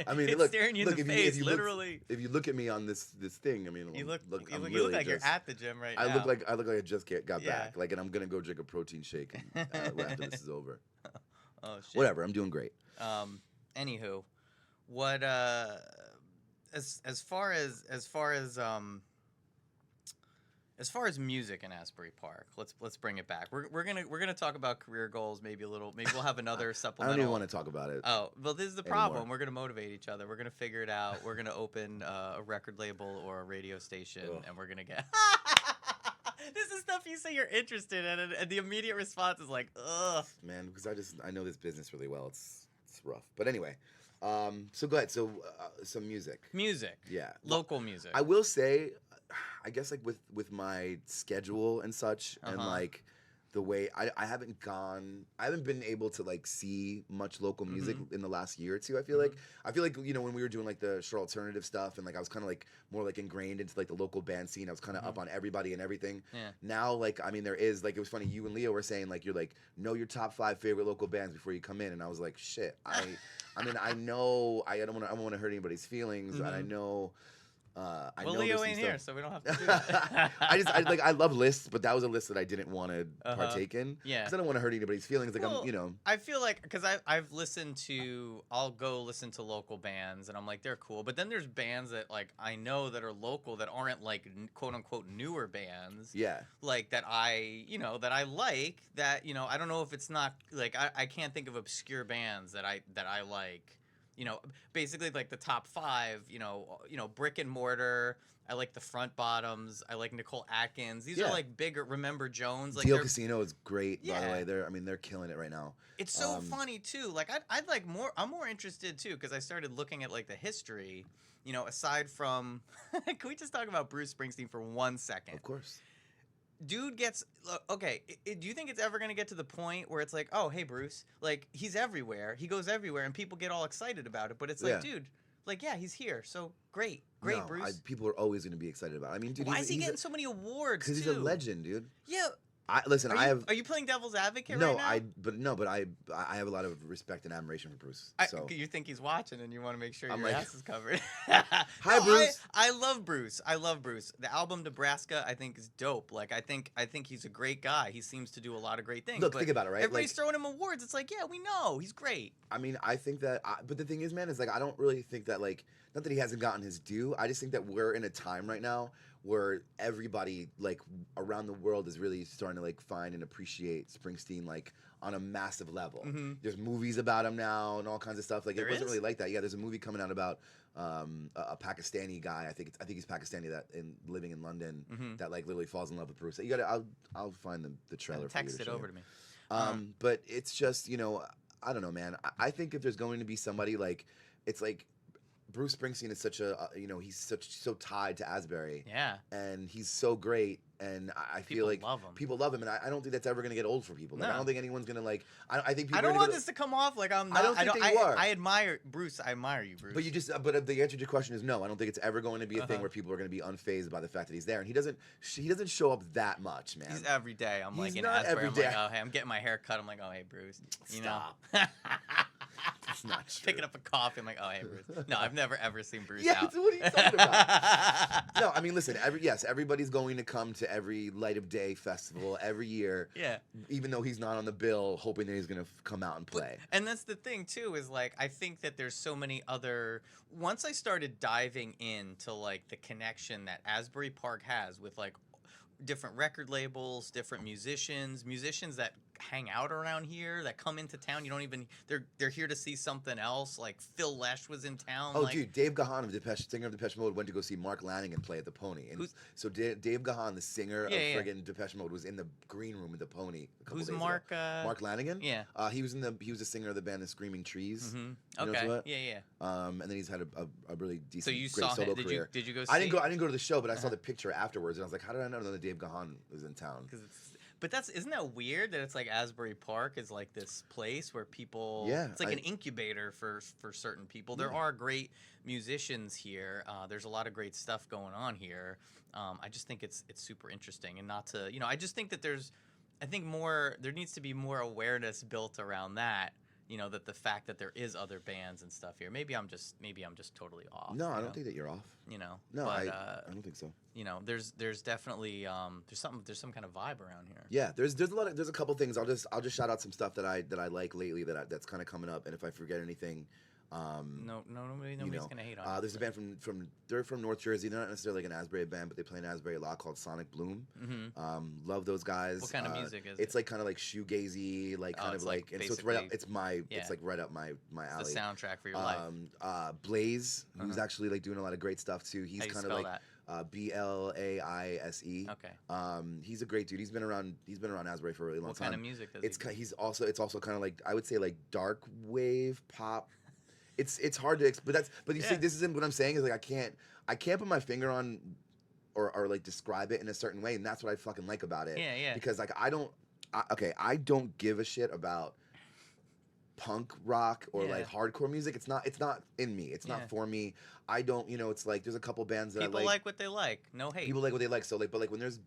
I mean, it's staring you in the face, literally. If you look at me on this thing, I mean, you look really like you're at the gym right now. I look like I just got back. Like, and I'm gonna go drink a protein shake after this is over. Oh shit. Whatever. I'm doing great. Anywho, what as far as music in Asbury Park, let's bring it back. We're gonna talk about career goals, maybe we'll have another I supplemental. don't even want to talk about it. Oh, well, this is the problem. Anymore. We're gonna motivate each other. We're gonna figure it out. We're gonna open a record label or a radio station, and we're gonna get. This is stuff you say you're interested in, and the immediate response is like, ugh. Man, because I know this business really well. It's rough, but anyway. So go ahead. So some music. Music. Yeah. Local music. I will say, I guess like with my schedule and such, and like the way I haven't been able to like see much local music in the last year or two. I feel like when we were doing like the short alternative stuff, and like I was kind of like more like ingrained into like the local band scene. I was kind of up on everybody and everything. Yeah. Now like there is like, it was funny, you and Leo were saying like you're like know your top 5 favorite local bands before you come in, and I was like shit. I know I don't want to hurt anybody's feelings, and I know. I know Leo ain't here, so we don't have to do that. I love lists, but that was a list that I didn't want to partake in. Yeah, because I don't want to hurt anybody's feelings. Like I feel like because I'll go listen to local bands, and I'm like they're cool, but then there's bands that like I know that are local that aren't like quote unquote newer bands. Yeah, like that I like that I don't know if it's not like I can't think of obscure bands that I like. You know, basically like the top 5. Brick and Mortar. I like the Front Bottoms. I like Nicole Atkins. These are Yeah. like bigger. Remember Jones. Like Deal they're Casino is great, by the Yeah. way. They're killing it right now. It's so funny too. Like I'd like more. I'm more interested too because I started looking at like the history. Aside from, can we just talk about Bruce Springsteen for 1 second? Of course. Dude gets okay. Do you think it's ever gonna get to the point where it's like, oh hey Bruce, like he's everywhere, he goes everywhere, and people get all excited about it? But it's like, dude, like yeah, he's here, so great, no, Bruce. People are always going to be excited about it. I mean, dude, why is he getting so many awards? Because he's a legend, dude. Yeah. Listen. Are you playing devil's advocate right now? But I have a lot of respect and admiration for Bruce. So you think he's watching, and you want to make sure I'm your like, ass is covered. Hi, Bruce. I love Bruce. I love Bruce. The album Nebraska, I think, is dope. Like, I think he's a great guy. He seems to do a lot of great things. Look, think about it, right? Everybody's throwing him awards. It's like, yeah, we know he's great. I mean, I think that, but the thing is, man, is like I don't really think that like, not that he hasn't gotten his due. I just think that we're in a time right now where everybody like around the world is really starting to like find and appreciate Springsteen like on a massive level. Mm-hmm. There's movies about him now and all kinds of stuff. Like it wasn't really like that. Yeah, there's a movie coming out about a Pakistani guy. I think he's Pakistani living in London that like literally falls in love with Bruce. You gotta I'll find the trailer. Text it over to me. But it's just I don't know, man. I think if there's going to be somebody like it's like. Bruce Springsteen is such a he's so tied to Asbury. Yeah. And he's so great, and I feel like people love him, and I don't think that's ever gonna get old for people. Like, I don't think anyone's gonna like. I think people. I don't want this to come off like I'm. Not, I don't think you are. I admire Bruce. I admire you, Bruce. But the answer to your question is no. I don't think it's ever going to be a thing where people are going to be unfazed by the fact that he's there, and he doesn't show up that much, man. He's every day. I'm like he's in not Asbury. every day. I'm like, oh hey, I'm getting my hair cut. I'm like, oh hey, Bruce. Stop. That's not true. Picking up a coffee. I'm like, oh hey, Bruce. No, I've never ever seen Bruce yeah, out. What are you talking about? No, I mean, listen. Everybody's going to come to every Light of Day festival every year. Yeah. Even though he's not on the bill, hoping that he's going to come out and play. And that's the thing too, is like I think that there's so many other. Once I started diving into like the connection that Asbury Park has with like different record labels, different musicians that hang out around here, that come into town. You don't even they're here to see something else. Like Phil Lesh was in town. Oh, dude, Dave Gahan singer of Depeche Mode, went to go see Mark Lanigan play at the Pony. And so Dave Gahan, the singer of friggin' Depeche Mode, was in the green room at the Pony a couple days ago. Mark Lanigan? Yeah. He was a singer of the band The Screaming Trees. Mm-hmm. Okay. Yeah. And then he's had a really decent, so you great saw solo him. career. Did you go see? I didn't go to the show, but I saw the picture afterwards, and I was like, how did I know that Dave Gahan was in town? But isn't that weird that it's like Asbury Park is like this place where people it's like an incubator for certain people. There are great musicians here. There's a lot of great stuff going on here. I just think it's super interesting, and not to I just think that there needs to be more awareness built around that. That the fact that there is other bands and stuff here. Maybe I'm just totally off. No, I don't think that you're off. No, but, I don't think so. There's definitely there's some kind of vibe around here. Yeah, there's a couple things. I'll just shout out some stuff that I like lately that's kind of coming up. And if I forget anything, nobody's gonna hate on. There's a band they're from North Jersey. They're not necessarily like an Asbury band, but they play in Asbury a lot, called Sonic Bloom. Mm-hmm. Love those guys. What kind of music is it? It's like kind of like shoegazy, like kind of like, and so it's right up. It's like right up my alley. It's the soundtrack for your life. Blaze, who's actually like doing a lot of great stuff too. He's kind of like Blaise. Okay. He's a great dude. He's been around Asbury for a really long time. What kind of music does he do? It's also kind of like, I would say, like dark wave pop. It's hard to but you see, this isn't what I'm saying is like I can't put my finger on or like describe it in a certain way, and that's what I fucking like about it. Yeah. Because like I don't give a shit about punk rock or like hardcore music. It's not in me. It's not for me. I don't, it's like there's a couple bands that people like what they like. No hate. People like what they like. So like, but like when there's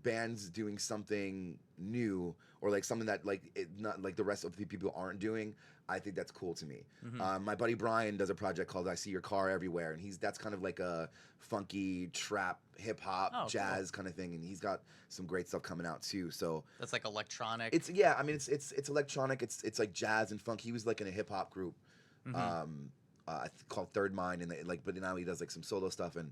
bands doing something new or like something that like not like the rest of the people aren't doing, I think that's cool to me. Mm-hmm. My buddy Brian does a project called I See Your Car Everywhere, and that's kind of like a funky trap hip hop jazz kind of thing, and he's got some great stuff coming out too. So that's like electronic. It's electronic. It's like jazz and funk. He was like in a hip hop group called Third Mind, and but now he does like some solo stuff, and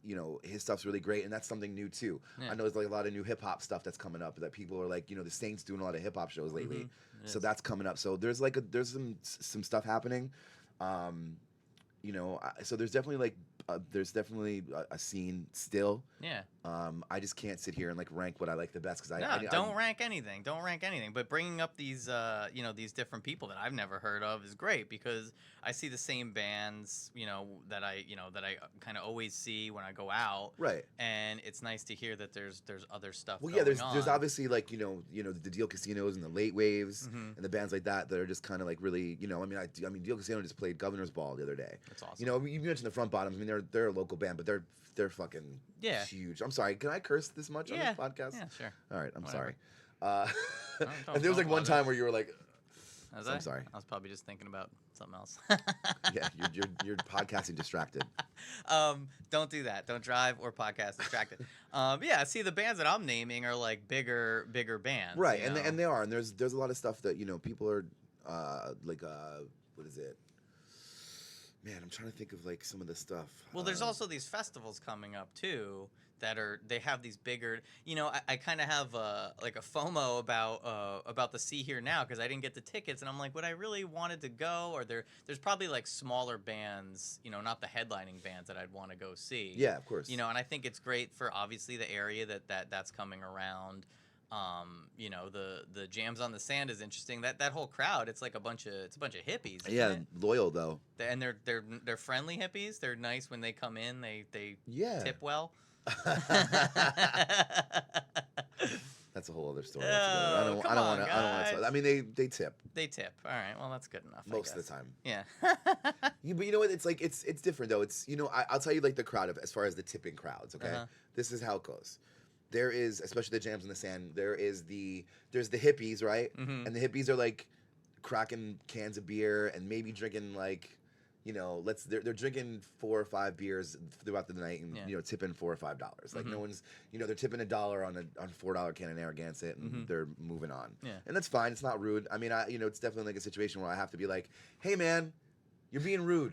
you know, his stuff's really great, and that's something new too. Yeah. I know there's like a lot of new hip hop stuff that's coming up that people are like, you know, the Saints doing a lot of hip hop shows lately, It so is. that's coming up. So there's like there's some stuff happening, you know. So there's definitely a scene still. Yeah. I just can't sit here and like rank what I like the best because No, don't rank anything. Don't rank anything. But bringing up these, you know, these different people that I've never heard of is great because I see the same bands, you know, that I kind of always see when I go out. Right. And it's nice to hear that there's other stuff. Well, going yeah, there's on. obviously like you know the Deal Casinos and the Late Waves Mhm. and the bands like that are just kind of like really, you know, I mean Deal Casino just played Governor's Ball the other day. That's awesome. You know, you mentioned the Front Bottoms. I mean they're a local band, but they're fucking huge. I'm sorry, can I curse this much on this podcast? Yeah, sure. All right, I'm Whatever. sorry. Don't And there was like one time where you were like, I'm sorry. I was probably just thinking about something else. Yeah, you're podcasting distracted. Don't do that. Don't drive or podcast distracted. Yeah, see, the bands that I'm naming are like bigger bands. Right, you and know? and they are, and there's a lot of stuff that, you know, people are like what is it? Man, I'm trying to think of like some of the stuff. Well, there's also these festivals coming up too they have these bigger. You know, I kind of have like a FOMO about the See Here Now because I didn't get the tickets, and I'm like, would I really wanted to go? Or there's probably like smaller bands, you know, not the headlining bands that I'd want to go see. Yeah, of course. You know, and I think it's great for obviously the area that's coming around. You know, the Jams on the Sand is interesting. That whole crowd, it's a bunch of hippies. Isn't Yeah, it? loyal though. And they're friendly hippies. They're nice when they come in. They tip well. That's a whole other story. Oh, I don't want to. I mean, they tip They tip. All right. Well, that's good enough. most of the time. Yeah. But you know what? It's like it's different though. It's, you know, I'll tell you like the crowd as far as the tipping crowds. Okay, this is how it goes. There is, especially the Jams in the Sand. There's the hippies, right? Mm-hmm. And the hippies are like cracking cans of beer and maybe drinking like, you know, they're drinking 4 or 5 beers throughout the night and you know, tipping $4 or $5. Like no one's, you know, they're tipping $1 on a $4 can of Narragansett and they're moving on. Yeah. And that's fine. It's not rude. I mean, you know, it's definitely like a situation where I have to be like, hey man, you're being rude.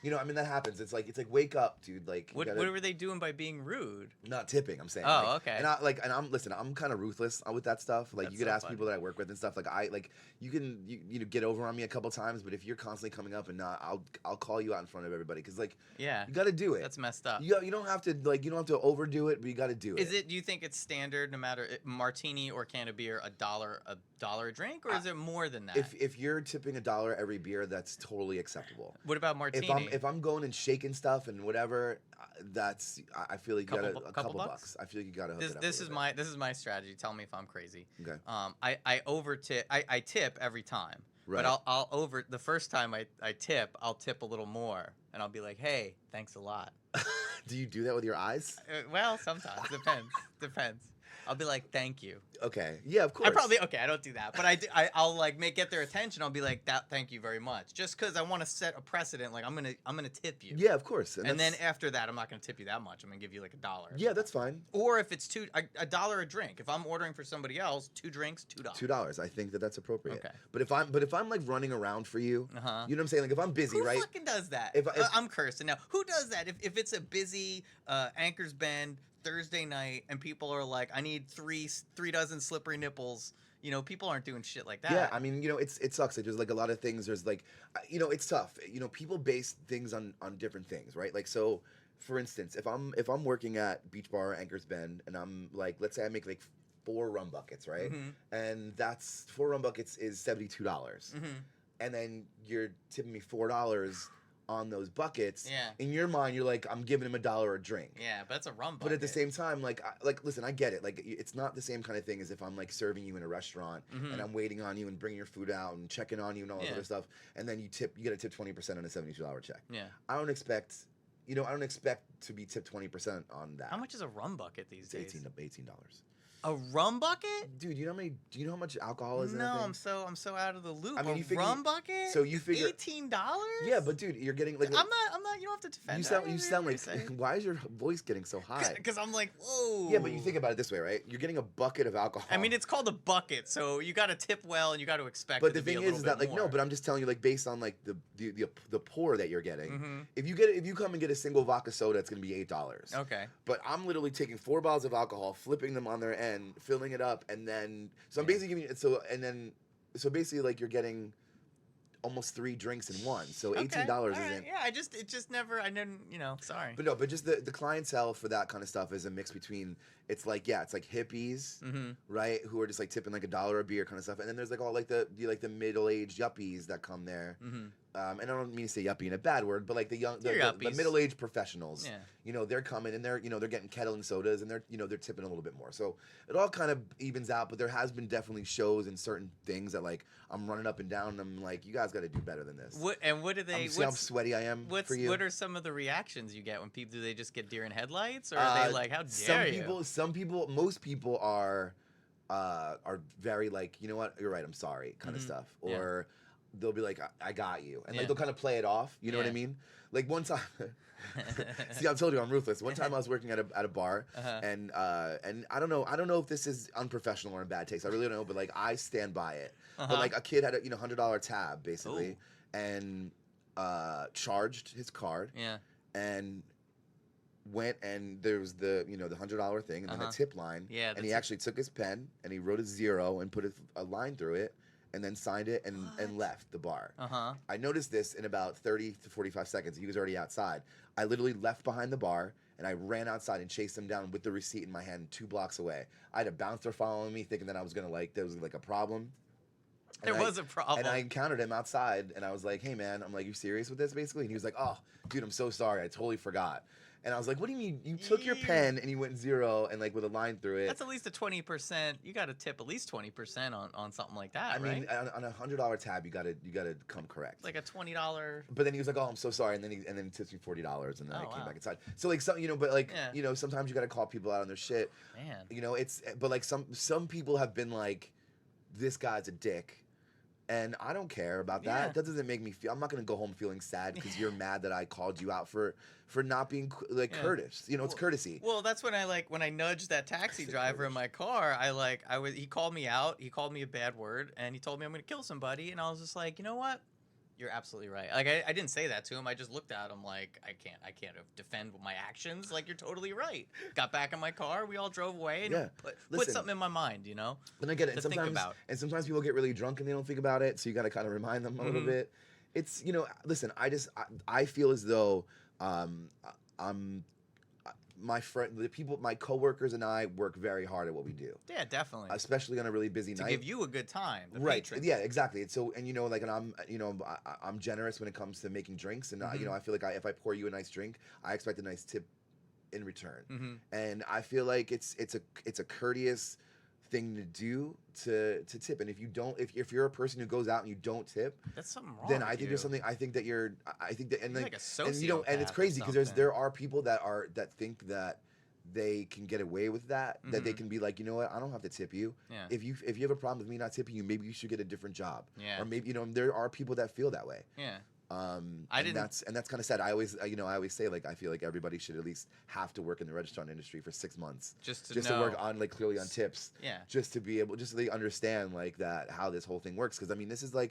You know, I mean, that happens. It's like wake up, dude. Like, what were they doing by being rude? Not tipping, I'm saying. Oh, like, okay. And I'm kind of ruthless with that stuff. Like, That's you could so ask funny. people that I work with and stuff. Like, you can you know, get over on me a couple times, but if you're constantly coming up and not, I'll call you out in front of everybody because like, Yeah. you got to do it. That's messed up. You don't have to like, you don't have to overdo it, but you got to do it. Do you think it's standard no matter martini or can of beer $1 a drink, or is it more than that? If you're tipping $1 every beer, that's totally acceptable. What about martini? If I'm going and shaking stuff and whatever, that's, I feel like you got a couple bucks. I feel like you got to hook it up. This is my strategy. Tell me if I'm crazy. Okay. I over tip. I tip every time. Right. But I'll over the first time I tip, I'll tip a little more, and I'll be like, hey, thanks a lot. Do you do that with your eyes? Well, sometimes depends. I'll be like, thank you. Okay. Yeah, of course. I don't do that, but I'll like get their attention. I'll be like, thank you very much, just because I want to set a precedent. Like I'm gonna tip you. Yeah, of course. And then after that, I'm not gonna tip you that much. I'm gonna give you like $1. Yeah, that's fine. Or if it's $1 a drink. If I'm ordering for somebody else, 2 drinks, $2. $2. I think that's appropriate. Okay. But if I'm like running around for you, you know what I'm saying? Like if I'm busy, Who right? fucking does that? If I'm cursing now. Who does that? If it's a busy Anchors Bend Thursday night and people are like, I need 3 dozen slippery nipples. You know, people aren't doing shit like that. Yeah, I mean, you know, it sucks. Like, there's like a lot of things. There's like, you know, it's tough. You know, people base things on different things, right? Like, so, for instance, if I'm working at Beach Bar or Anchors Bend, and I'm like, let's say I make like 4 rum buckets, right? And that's 4 rum buckets is $72, and then you're tipping me $4 on those buckets. Yeah. In your mind, you're like, I'm giving him $1 a drink. Yeah, but it's a rum bucket. But at the same time, like listen, I get it. Like, it's not the same kind of thing as if I'm like serving you in a restaurant and I'm waiting on you and bringing your food out and checking on you and all this other stuff, and then you get a tip 20% on a $72 check. Yeah. I don't expect to be tipped 20% on that. How much is a rum bucket these It's days? $18. A rum bucket? Dude, you know how many? Do you know how much alcohol is in that No, thing? I'm so out of the loop. I mean, a you figure- rum bucket? so you figure- $18? Yeah, but dude, you're getting like. I'm not. You don't have to defend. You sound like. Why is your voice getting so high? Because I'm like, whoa. Yeah, but you think about it this way, right? You're getting a bucket of alcohol. I mean, it's called a bucket, so you got to tip well, and you got to expect. But it the to be thing a is little that bit like no, more. but I'm just telling you like based on like the pour that you're getting. Mm-hmm. If you come and get a single vodka soda, it's gonna be $8. Okay. But I'm literally taking 4 bottles of alcohol, flipping them on their end, filling it up, and then I'm basically giving you so basically like you're getting almost 3 drinks in one. So $18 All isn't. right. Yeah, it just never. I didn't. Sorry. But no, but just the clientele for that kind of stuff is a mix between it's like hippies, Mm-hmm. right? Who are just like tipping like $1 a beer kind of stuff, and then there's like all like the middle-aged yuppies that come there. Mm-hmm. And I don't mean to say yuppie in a bad word, but like the Yuppies. middle-aged professionals. Yeah. They're coming and they're getting kettle and sodas and they're tipping a little bit more. So it all kind of evens out. But there has been definitely shows and certain things that like I'm running up and down and I'm like, you guys got to do better than this. What do they? See how sweaty I am for you. What are some of the reactions you get when people? Do they just get deer in headlights, or are they like, how dare you? Some people, most people are very like, you know what, you're right, I'm sorry, kind of stuff, or they'll be like, I got you, and like they'll kind of play it off, you know what I mean? Like one time, see, I told you I'm ruthless. One time I was working at a bar, and I don't know if this is unprofessional or in bad taste. I really don't know, but like I stand by it. But like a kid had a $100 tab basically, and charged his card, and went and there was the $100 thing and then a tip line, and he actually took his pen and he wrote a 0 and put a line through it and then signed it and left the bar. I noticed this in about 30 to 45 seconds. He was already outside. I literally left behind the bar and I ran outside and chased him down with the receipt in my hand 2 blocks away. I had a bouncer following me thinking that I was gonna there was like a problem. There was a problem. And I encountered him outside and I was like, hey man, I'm like, you serious with this basically? And he was like, oh dude, I'm so sorry, I totally forgot. And I was like, what do you mean? You took your pen and you went 0 and like with a line through it. That's at least a 20%. You got to tip at least 20% on something like that, I right? mean, on a $100 tab, you gotta come correct. Like a $20. But then he was like, oh, I'm so sorry, and then he tips me $40, and then I came back inside. So like but like sometimes you gotta call people out on their shit. Man. But like some people have been like, this guy's a dick. And I don't care about that. Yeah. That doesn't make me feel. I'm not gonna go home feeling sad because you're mad that I called you out for not being courteous. It's courtesy. Well, that's when I nudged that taxi driver in my car. He called me out. He called me a bad word, and he told me I'm gonna kill somebody. And I was just like, you know what? You're absolutely right. Like I didn't say that to him. I just looked at him like I can't defend my actions. Like you're totally right. Got back in my car. We all drove away and put something in my mind. And I get it. And sometimes people get really drunk and they don't think about it. So you got to kind of remind them a little bit. It's listen. I feel as though my coworkers and I work very hard at what we do. Yeah, definitely. Especially on a really busy night. To give you a good time. Right. Patrons. Yeah, exactly. And so, and I'm generous when it comes to making drinks, and I feel like if I pour you a nice drink, I expect a nice tip in return. And I feel like it's a courteous thing to do to tip. And if you're a person who goes out and you don't tip, that's something wrong. Then I think there's something. I think that and like a sociopath and it's crazy because there are people that think that they can get away with that, that they can be like, you know what, I don't have to tip you. Yeah. If you have a problem with me not tipping you, maybe you should get a different job. Yeah. Or maybe there are people that feel that way. Yeah. That's kind of sad. I always say like I feel like everybody should at least have to work in the restaurant industry for 6 months just to work on clearly on tips. Yeah. Just so they understand like that how this whole thing works, because I mean this is one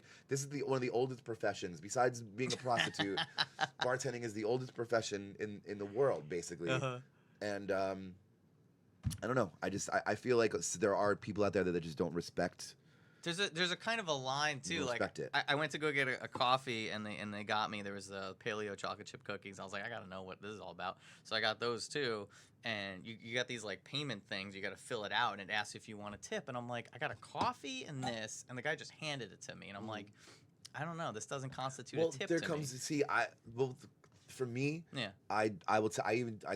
of the oldest professions besides being a prostitute. Bartending is the oldest profession in the world basically. And I don't know. I feel like there are people out there that just don't respect. There's a kind of a line too. Like I went to go get a coffee and they got me. There was the paleo chocolate chip cookies. I was like, I gotta know what this is all about. So I got those too. And you got these like payment things. You got to fill it out and it asks if you want a tip. And I'm like, I got a coffee and this. And the guy just handed it to me. And I'm like, I don't know. This doesn't constitute a tip. For me, I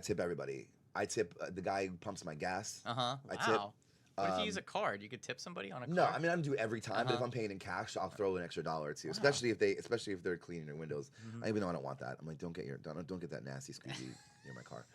tip everybody. I tip the guy who pumps my gas. Wow. I tip. What if you use a card? You could tip somebody on a card. No, I mean I don't do it every time, but if Uh-huh. I'm paying in cash, I'll throw an extra dollar or two, Wow. especially if they're cleaning their windows. Even though I don't want that, I'm like, don't get that nasty squeegee near my car.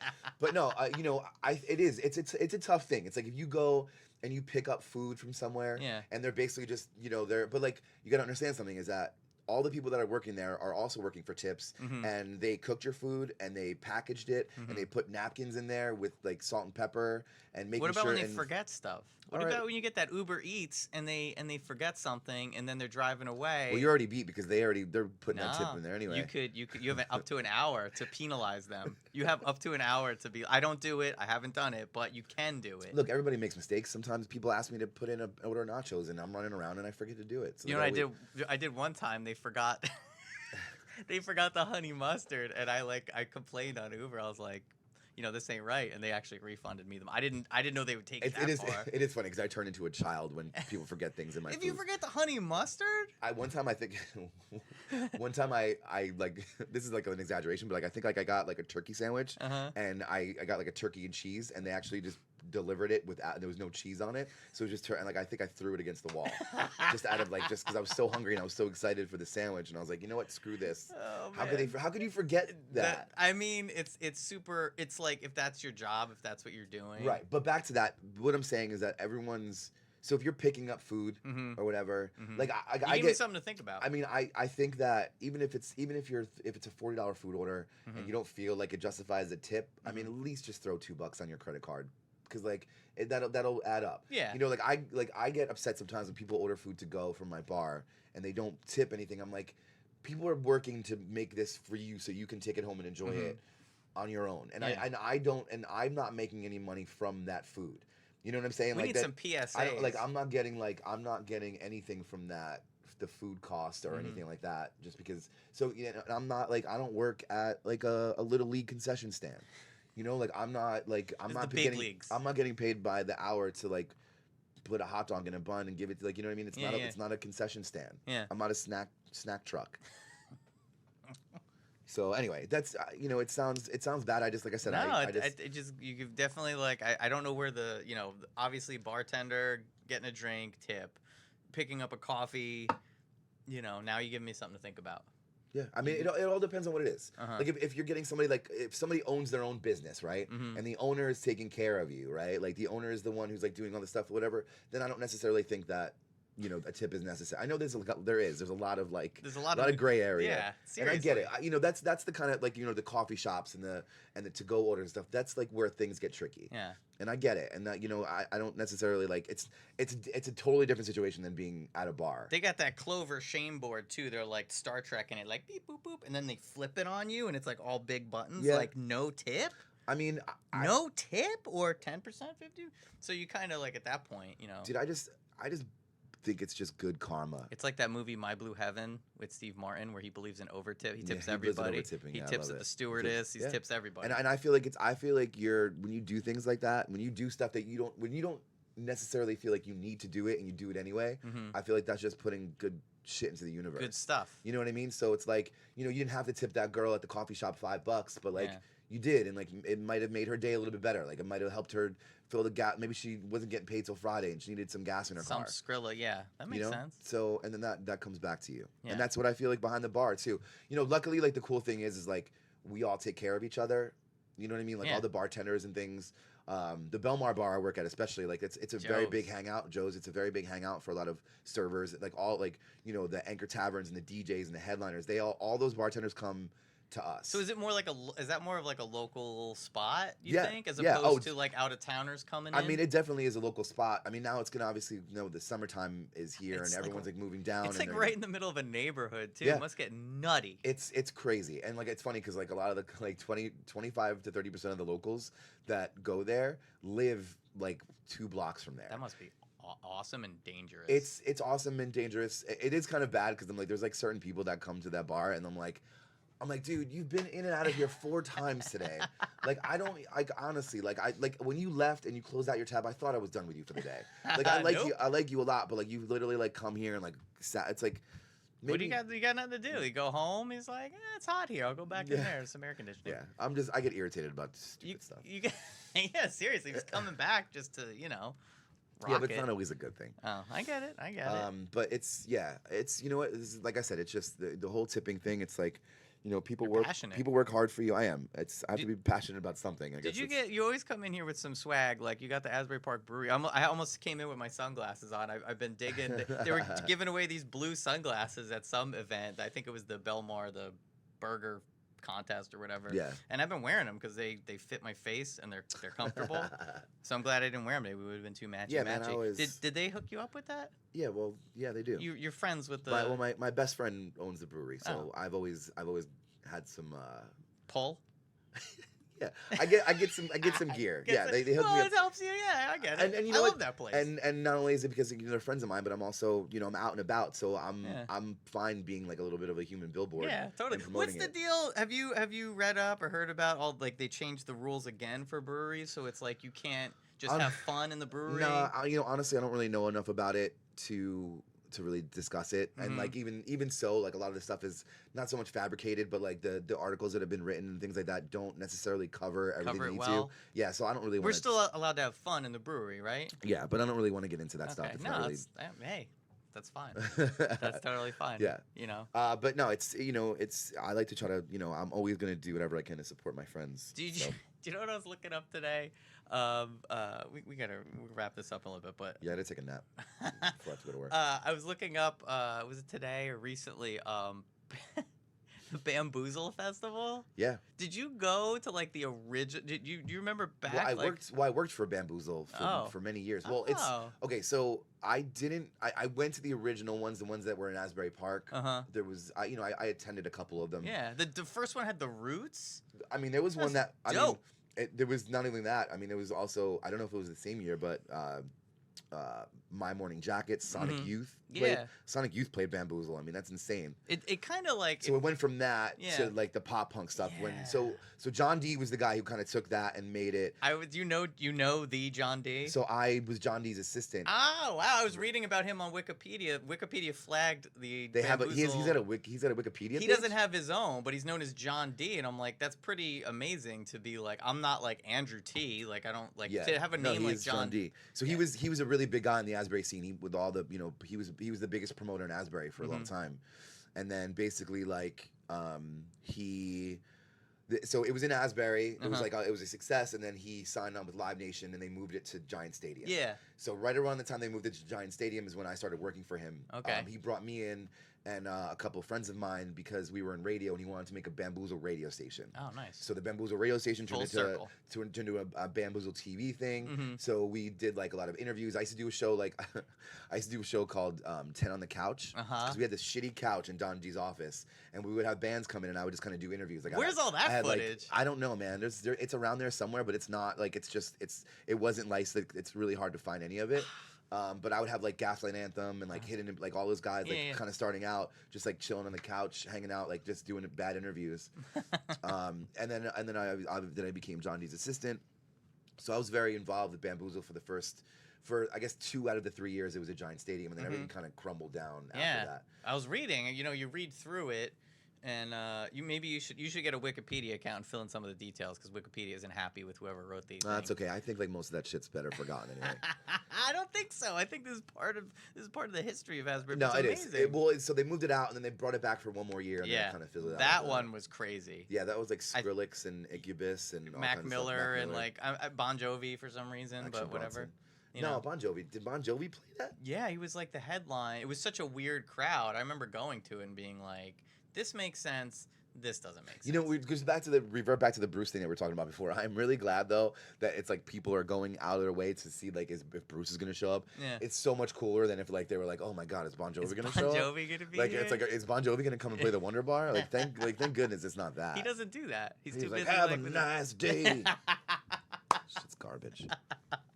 But no, you know, it's a tough thing. It's like if you go and you pick up food from somewhere, Yeah. and they're basically just, you know, but like you gotta understand something is that all the people that are working there are also working for tips, and they cooked your food and they packaged it and they put napkins in there with like salt and pepper and making sure. What about when they forget stuff? What All right. about when you get that Uber Eats and they forget something and then they're driving away? Well, you're already beat because they're putting that tip No, in there anyway. You have up to an hour to penalize them. You have up to an hour to be. I don't do it. I haven't done it, but you can do it. Look, everybody makes mistakes. Sometimes people ask me to put in an order of nachos, and I'm running around and I forget to do it. So You know what I did? I did one time. They forgot. They forgot the honey mustard, and I complained on Uber. I was like, you know, this ain't right, and they actually refunded me them. I didn't know they would take it that far. It is funny because I turn into a child when people forget things in my If food. you forget the honey mustard, One time I like this is like an exaggeration, but like I think like I got like a turkey sandwich, and I got like a turkey and cheese, and they actually just delivered it without, there was no cheese on it, so it was just and like I think I threw it against the wall, just out of like just because I was so hungry and I was so excited for the sandwich, and I was like, you know what, screw this. Oh, How man. could you forget that? I mean, it's super. It's like if that's your job, if that's what you're doing, Right, but back to that, what I'm saying is that so if you're picking up food or whatever, like I give get me something to think about. I mean, I think that even if it's a $40 food order and you don't feel like it justifies a tip, I mean, at least just throw $2 on your credit card, because like that'll add up. Yeah. You know, I get upset sometimes when people order food to go from my bar and they don't tip anything. I'm like, people are working to make this for you so you can take it home and enjoy it on your own, and I'm not making any money from that food. You know what I'm saying? We like need that, some PSAs. I'm not getting anything from that, the food cost or anything like that, just because. So you know, I'm not like, I don't work at like a little league concession stand. You know, like I'm not getting paid by the hour to like put a hot dog in a bun and give it to, like, you know what I mean? It's not a concession stand. Yeah. I'm not a snack truck. So anyway, that's you know, it sounds bad. I just, like I said, it just, you could definitely, like, I don't know where the, you know, obviously bartender, getting a drink, tip, picking up a coffee, you know, now you give me something to think about. Yeah, I mean, it all depends on what it is. Like if you're getting somebody, like if somebody owns their own business, right, and the owner is taking care of you, right, like the owner is the one who's like doing all the stuff or whatever, then I don't necessarily think that, you know, a tip is necessary. I know there's a lot of like, There's a lot of gray area. Yeah, seriously. And I get it. You know, that's the kind of, like, you know, the coffee shops and the to-go orders and stuff. That's like where things get tricky. Yeah. And I get it. And that, you know, I don't necessarily like, it's a totally different situation than being at a bar. They got that Clover shame board too. They're like Star Trek in it, like beep boop boop, and then they flip it on you, and it's like all big buttons, like no tip. I mean, no tip or 10%, 50. So you kind of like at that point, you know. Dude, I just think it's just good karma. It's like that movie My Blue Heaven with Steve Martin, where he believes in overtip. He tips he believes in everybody. overtipping. He Yeah, I tips love at the it. stewardess. He tips everybody. And I feel like when you do things like that, when you do stuff that when you don't necessarily feel like you need to do it and you do it anyway, I feel like that's just putting good shit into the universe. Good stuff. You know what I mean? So it's like, you know, you didn't have to tip that girl at the coffee shop $5, but like you did, and like it might have made her day a little bit better. Like it might have helped her fill the gas. Maybe she wasn't getting paid till Friday and she needed some gas in her car. Some Skrilla, yeah, that makes sense. So, and then that comes back to you, and that's what I feel like behind the bar too. You know, luckily, like the cool thing is like we all take care of each other. You know what I mean? Like all the bartenders and things. The Belmar bar I work at, especially, like it's a very big hangout. Joe's, it's a very big hangout for a lot of servers. Like all, like, you know, the anchor taverns and the DJs and the headliners. They all those bartenders come to us. So is that more of like a local spot, you think, as Yeah. opposed to like out of towners coming in? I mean, it definitely is a local spot. I mean, now it's gonna obviously, you know, the summertime is here and everyone's like moving down. It's like right in the middle of a neighborhood too. Yeah. It must get nutty. It's crazy. And like it's funny because like a lot of the like 25 to 30% of the locals that go there live like 2 blocks from there. That must be awesome and dangerous. It's awesome and dangerous. It is kind of bad because I'm like, there's like certain people that come to that bar and I'm like, dude, you've been in and out of here 4 times today. Like, I don't, like, honestly, like, when you left and you closed out your tab, I thought I was done with you for the day. Like, I like you a lot, but like, you literally like come here and like, it's like, maybe. What do you got? You got nothing to do. You go home. He's like, it's hot here. I'll go back in there. It's some air conditioning. Yeah, I get irritated about stupid stuff. Yeah, seriously, he's coming back just to, you know, rock Yeah, but it. it's not always a good thing. Oh, I get it. I get it. But it's you know what? This is, like I said, it's just the whole tipping thing. It's like, people You're passionate. people work hard for you. I am. I have to be passionate about something. I Did guess you get? You always come in here with some swag. Like you got the Asbury Park Brewery. I almost came in with my sunglasses on. I've been digging. They were giving away these blue sunglasses at some event. I think it was the Belmar, the burger contest or whatever. Yeah. And I've been wearing them because they fit my face and they're comfortable. So I'm glad I didn't wear them. Maybe we would have been too matchy. Yeah, man, I always- Did they hook you up with that? Yeah, well, yeah, they do. You're friends with the My best friend owns the brewery, so I've always had some. pull. Yeah, I get some gear. Yeah, they hook me up. It helps you. Yeah, I get it. And you I know love what? that place. And not only is it because they're friends of mine, but I'm also I'm out and about, so I'm fine being like a little bit of a human billboard. Yeah, totally. and What's promoting the it. deal? Have you read up or heard about all like they changed the rules again for breweries, so it's like you can't just have fun in the brewery? No, honestly, I don't really know enough about it to really discuss it. And like even so, like a lot of the stuff is not so much fabricated, but like the articles that have been written and things like that don't necessarily cover everything Cover they it need well. to. Yeah, so I don't really want. We're still allowed to have fun in the brewery, right? Yeah, but I don't really want to get into that stuff. Okay. It's No, not really. hey, that's fine. That's totally fine. Yeah. You know. But no, it's I like to try to I'm always gonna do whatever I can to support my friends. Do so. you know what I was looking up today? We gotta wrap this up a little bit, but Yeah, I had to take a nap before I have to go to work. I was looking up. Was it today or recently? The Bamboozle Festival. Yeah. Did you go to like the original? Do you remember back? Well, I worked for Bamboozle for many years. Well, it's okay. So I didn't. I went to the original ones, the ones that were in Asbury Park. There was I attended a couple of them. Yeah. The first one had the Roots. I mean, there was one that dope. There was not only that. I mean, there was also I don't know if it was the same year, but My Morning Jacket, Sonic Youth. Sonic Youth played Bamboozle. I mean, that's insane. It kind of like So it went from that to like the pop punk stuff. So John D was the guy who kind of took that and made it. you know the John D. So I was John D's assistant. Oh wow! I was reading about him on Wikipedia. Wikipedia flagged the. They have he's at a Wikipedia. He doesn't have his own, but he's known as John D. And I'm like, that's pretty amazing to be like. I'm not like Andrew T. Like I don't like to have a name like John D. So he was a really big guy in the Asbury scene. With all the he was the biggest promoter in Asbury for a long time, and then basically like so it was in Asbury. It was like it was a success, and then he signed on with Live Nation, and they moved it to Giant Stadium. Yeah. So right around the time they moved it to Giant Stadium is when I started working for him. Okay. He brought me in and a couple of friends of mine because we were in radio, and he wanted to make a Bamboozle radio station. Oh, nice. So the Bamboozle radio station turned Full into a Bamboozle TV thing. So we did like a lot of interviews. I used to do a show called 10 on the Couch because we had this shitty couch in Don G's office, and we would have bands come in, and I would just kind of do interviews. Like where's all that footage? I don't know, man. It's around there somewhere, but it's not like it wasn't licensed. It's really hard to find any of it. But I would have like Gaslight Anthem and like Hidden, like all those guys kind of starting out, just like chilling on the couch, hanging out, like just doing bad interviews. And then I became John D's assistant. So I was very involved with Bamboozle for I guess 2 out of the 3 years it was at Giant Stadium, and then everything kind of crumbled down after that. I was reading, you read through it. And you should get a Wikipedia account and fill in some of the details because Wikipedia isn't happy with whoever wrote these. That's okay. I think like most of that shit's better forgotten anyway. I don't think so. I think this is part of the history of Asbury. No, it's it is. So they moved it out and then they brought it back for one more year and then kind of fizzled it out. That one was crazy. Yeah, that was like Skrillex and Incubus and Mac Miller and like Bon Jovi for some reason, but whatever. No, Bon Jovi. Did Bon Jovi play that? Yeah, he was like the headline. It was such a weird crowd. I remember going to it and being like, "This makes sense. This doesn't make sense." We goes revert back to the Bruce thing that we were talking about before. I'm really glad though that it's like people are going out of their way to see like if Bruce is gonna show up. Yeah. It's so much cooler than if like they were like, oh my god, is Bon Jovi gonna show up? Is Bon Jovi gonna be like here? It's like is Bon Jovi gonna come and play the Wonder Bar? Like thank goodness it's not that. He doesn't do that. He's too like, busy. have a nice day. Shit's garbage.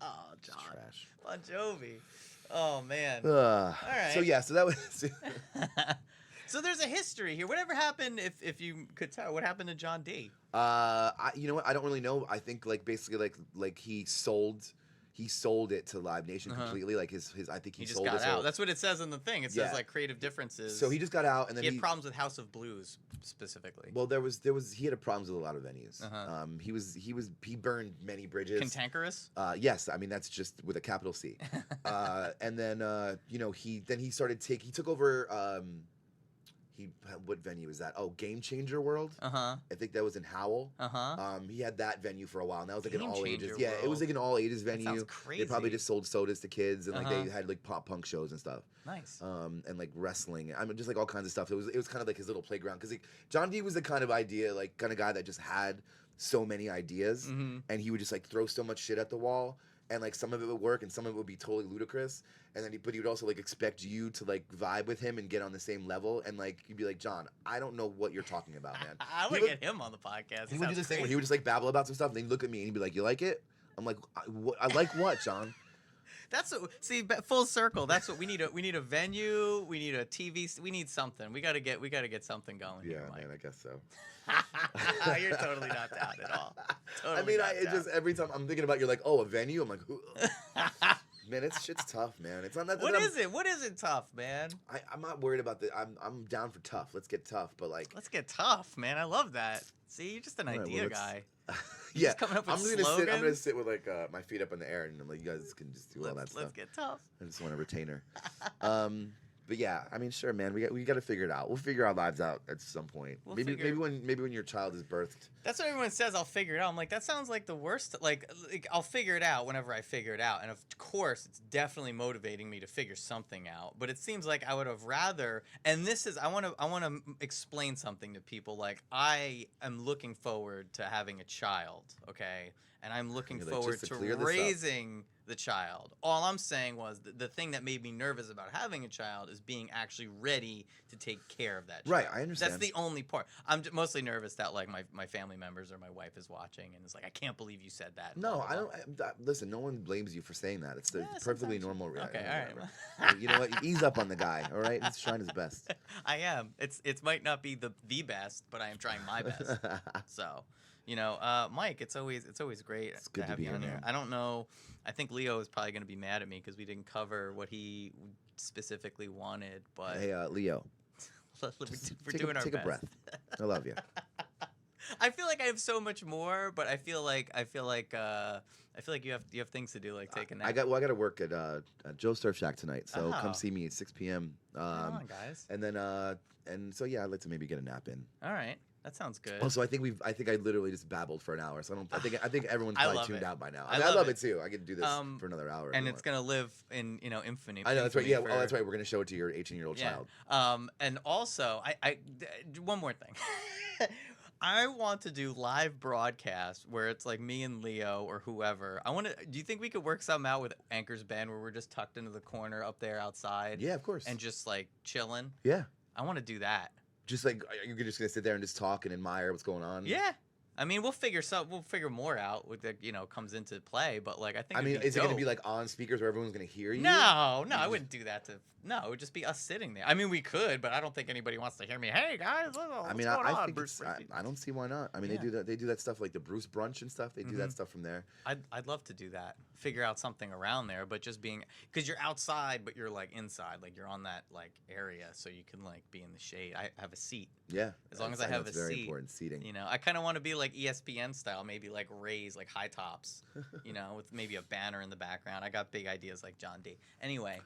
Oh, John. It's trash. Bon Jovi. Oh man. All right. So yeah, so that was. So there's a history here. Whatever happened, if you could tell, what happened to John D? You know what? I don't really know. I think like basically like he sold he sold it to Live Nation Uh-huh. completely. Like his I think He just sold got his out. whole. That's what it says in the thing. It says Yeah. like creative differences. So he just got out, and then he had problems with House of Blues specifically. Well, he had problems with a lot of venues. Uh-huh. He burned many bridges. Cantankerous. Yes, I mean that's just with a capital C. And then he took over. What venue is that? Oh, Game Changer World. Uh-huh. I think that was in Howell. Uh-huh. He had that venue for a while, and that was like Game an all ages. Changer Yeah, it was World. like an all ages That venue. sounds crazy. They probably just sold sodas to kids, and like Uh-huh. they had like pop punk shows and stuff. Nice. And like wrestling. I mean, just like all kinds of stuff. It was kind of like his little playground because John D was the kind of guy that just had so many ideas, Mm-hmm. and he would just like throw so much shit at the wall, and like some of it would work, and some of it would be totally ludicrous, and then he would also like expect you to like vibe with him and get on the same level, and like you'd be like, John, I don't know what you're talking about, man. I would get him on the podcast. He would do the same. He would just like babble about some stuff, and then he'd look at me and he'd be like, "You like it?" I'm like, I like what, John?" Full circle. That's what we need. We need a venue. We need a TV. We need something. We gotta get something going. Yeah, here, Mike. man, I guess so. You're totally not down at all. Totally I mean, not down. every time I'm thinking about, you're like, "Oh, a venue." I'm like, man, shit's tough, man. It's not that. What is it? What is it tough, man? I'm not worried about the. I'm down for tough. Let's get tough, but like. Let's get tough, man. I love that. See, you're just an All right, idea well, guy. Yeah, just coming up with I'm gonna sit. I'm gonna slogans? sit with like my feet up in the air, and I'm like, you guys can just do all that Let's stuff. get tough. I just want a retainer. But yeah, I mean, sure, man. We got to figure it out. We'll figure our lives out at some point. Maybe when your child is birthed. That's what everyone says. I'll figure it out. I'm like, that sounds like the worst. Like I'll figure it out whenever I figure it out. And of course, it's definitely motivating me to figure something out. But it seems like I would have rather. And this is I want to explain something to people. Like I am looking forward to having a child. Okay. And I'm looking You're like, forward just to to clear this up. raising the child. All I'm saying was the thing that made me nervous about having a child is being actually ready to take care of that child. Right, I understand. That's the only part. I'm mostly nervous that like my family members or my wife is watching and is like, I can't believe you said that. No, blah, blah, I blah. don't. Listen, no one blames you for saying that. It's the Yeah, perfectly sometimes. normal reaction. Okay, all right. You know what? Ease up on the guy. All right, he's trying his best. I am. It might not be the best, but I am trying my best. So, Mike, it's always great good to have be you here, on here. man. I don't know. I think Leo is probably going to be mad at me because we didn't cover what he specifically wanted. But Hey, Leo, we're take doing our a best. breath. I love you. I feel like I have so much more, but I feel like you have things to do, like take a nap. I got to work at Joe's Surf Shack tonight, so Oh. come see me at 6 p.m. Come on, guys. And then so yeah, I'd like to maybe get a nap in. All right, that sounds good. Also, I think I literally just babbled for an hour, so I think everyone's I probably love tuned it. out by now. I I love love it. it too. I could do this for another hour. if And you it's want. gonna live in infamy. I know that's right. Yeah. infamy Oh, that's for- right. We're gonna show it to your 18-year-old Yeah. child. And also, one more thing. I want to do live broadcasts where it's like me and Leo or whoever. Do you think we could work something out with Anchor's Bend where we're just tucked into the corner up there outside? Yeah, of course. And just like chilling? Yeah. I want to do that. Just like you're just gonna sit there and just talk and admire what's going on. Yeah. I mean, we'll figure more out with comes into play, but like I think I mean, it'd be is it gonna be dope. like on speakers where everyone's gonna hear you? No, I wouldn't do that no, it would just be us sitting there. I mean, we could, but I don't think anybody wants to hear me. Hey guys, what's I mean, going I on? think Bruce Springsteen?" I don't see why not. I mean, Yeah. they do that stuff like the Bruce brunch and stuff. They do that Mhm. stuff from there. I'd love to do that. Figure out something around there, but just being because you're outside, but you're like inside, like you're on that like area, so you can like be in the shade. I have a seat. Yeah. As long as That's- I know have it's a very seat, important seating. I kind of want to be like ESPN style, maybe like raise like high tops, with maybe a banner in the background. I got big ideas like John D. Anyway,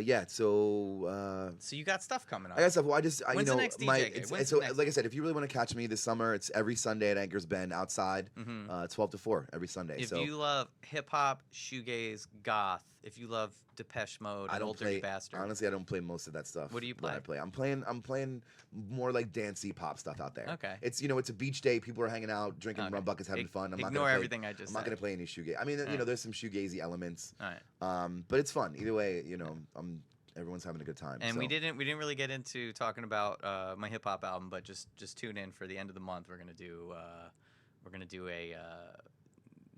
Yeah. So. so you got stuff coming up. I guess. Well, When's the next DJ gig? When's so the next like I said, if you really want to catch me this summer, it's every Sunday at Anchor's Bend outside, Mhm. 12 to 4 every Sunday. If so you love hip hop, shoegaze, goth, if you love Depeche Mode, I and don't Old Dirty play. Bastard, Honestly, I don't play most of that stuff. What do you when I play? play? I'm playing more like dancey pop stuff out there. Okay. It's it's a beach day. People are hanging out, drinking Okay. rum buckets, having fun. I'm not Ignore gonna play, everything I just I'm not said. gonna play any shoegaze. I mean, Alright. there's some shoegazy elements. All right. But it's fun either way. Everyone's having a good time. And so. we didn't really get into talking about my hip hop album, but just tune in for the end of the month. We're gonna do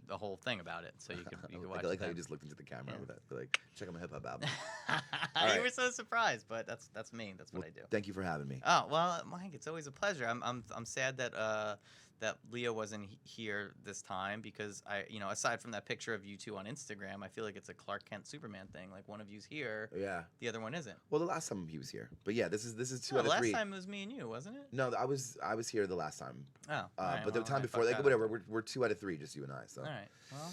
the whole thing about it, so you can watch I like it how you then. just looked into the camera Yeah. with that. Like, check out my hip hop album. You right. were so surprised, but that's me. That's what I do. Thank you for having me. Oh well, Mike, it's always a pleasure. I'm sad that that Leo wasn't here this time because aside from that picture of you two on Instagram, I feel like it's a Clark Kent Superman thing. Like one of you's here, Yeah. the other one isn't. Well, the last time he was here, but yeah, this is two out of three. Last time it was me and you, wasn't it? No, I was here the last time. Oh, all right, but the time I before, fucked like that whatever, up. we're 2 out of 3, just you and I. So. All right. Well,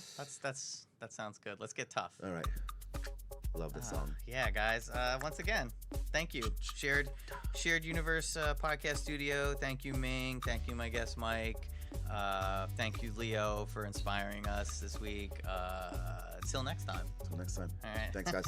that sounds good. Let's get tough. All right. Love this song. Yeah, guys. Once again, thank you. Shared Universe Podcast Studio. Thank you, Ming. Thank you, my guest, Mike. Thank you, Leo, for inspiring us this week. Till next time. Till next time. All right. Thanks, guys.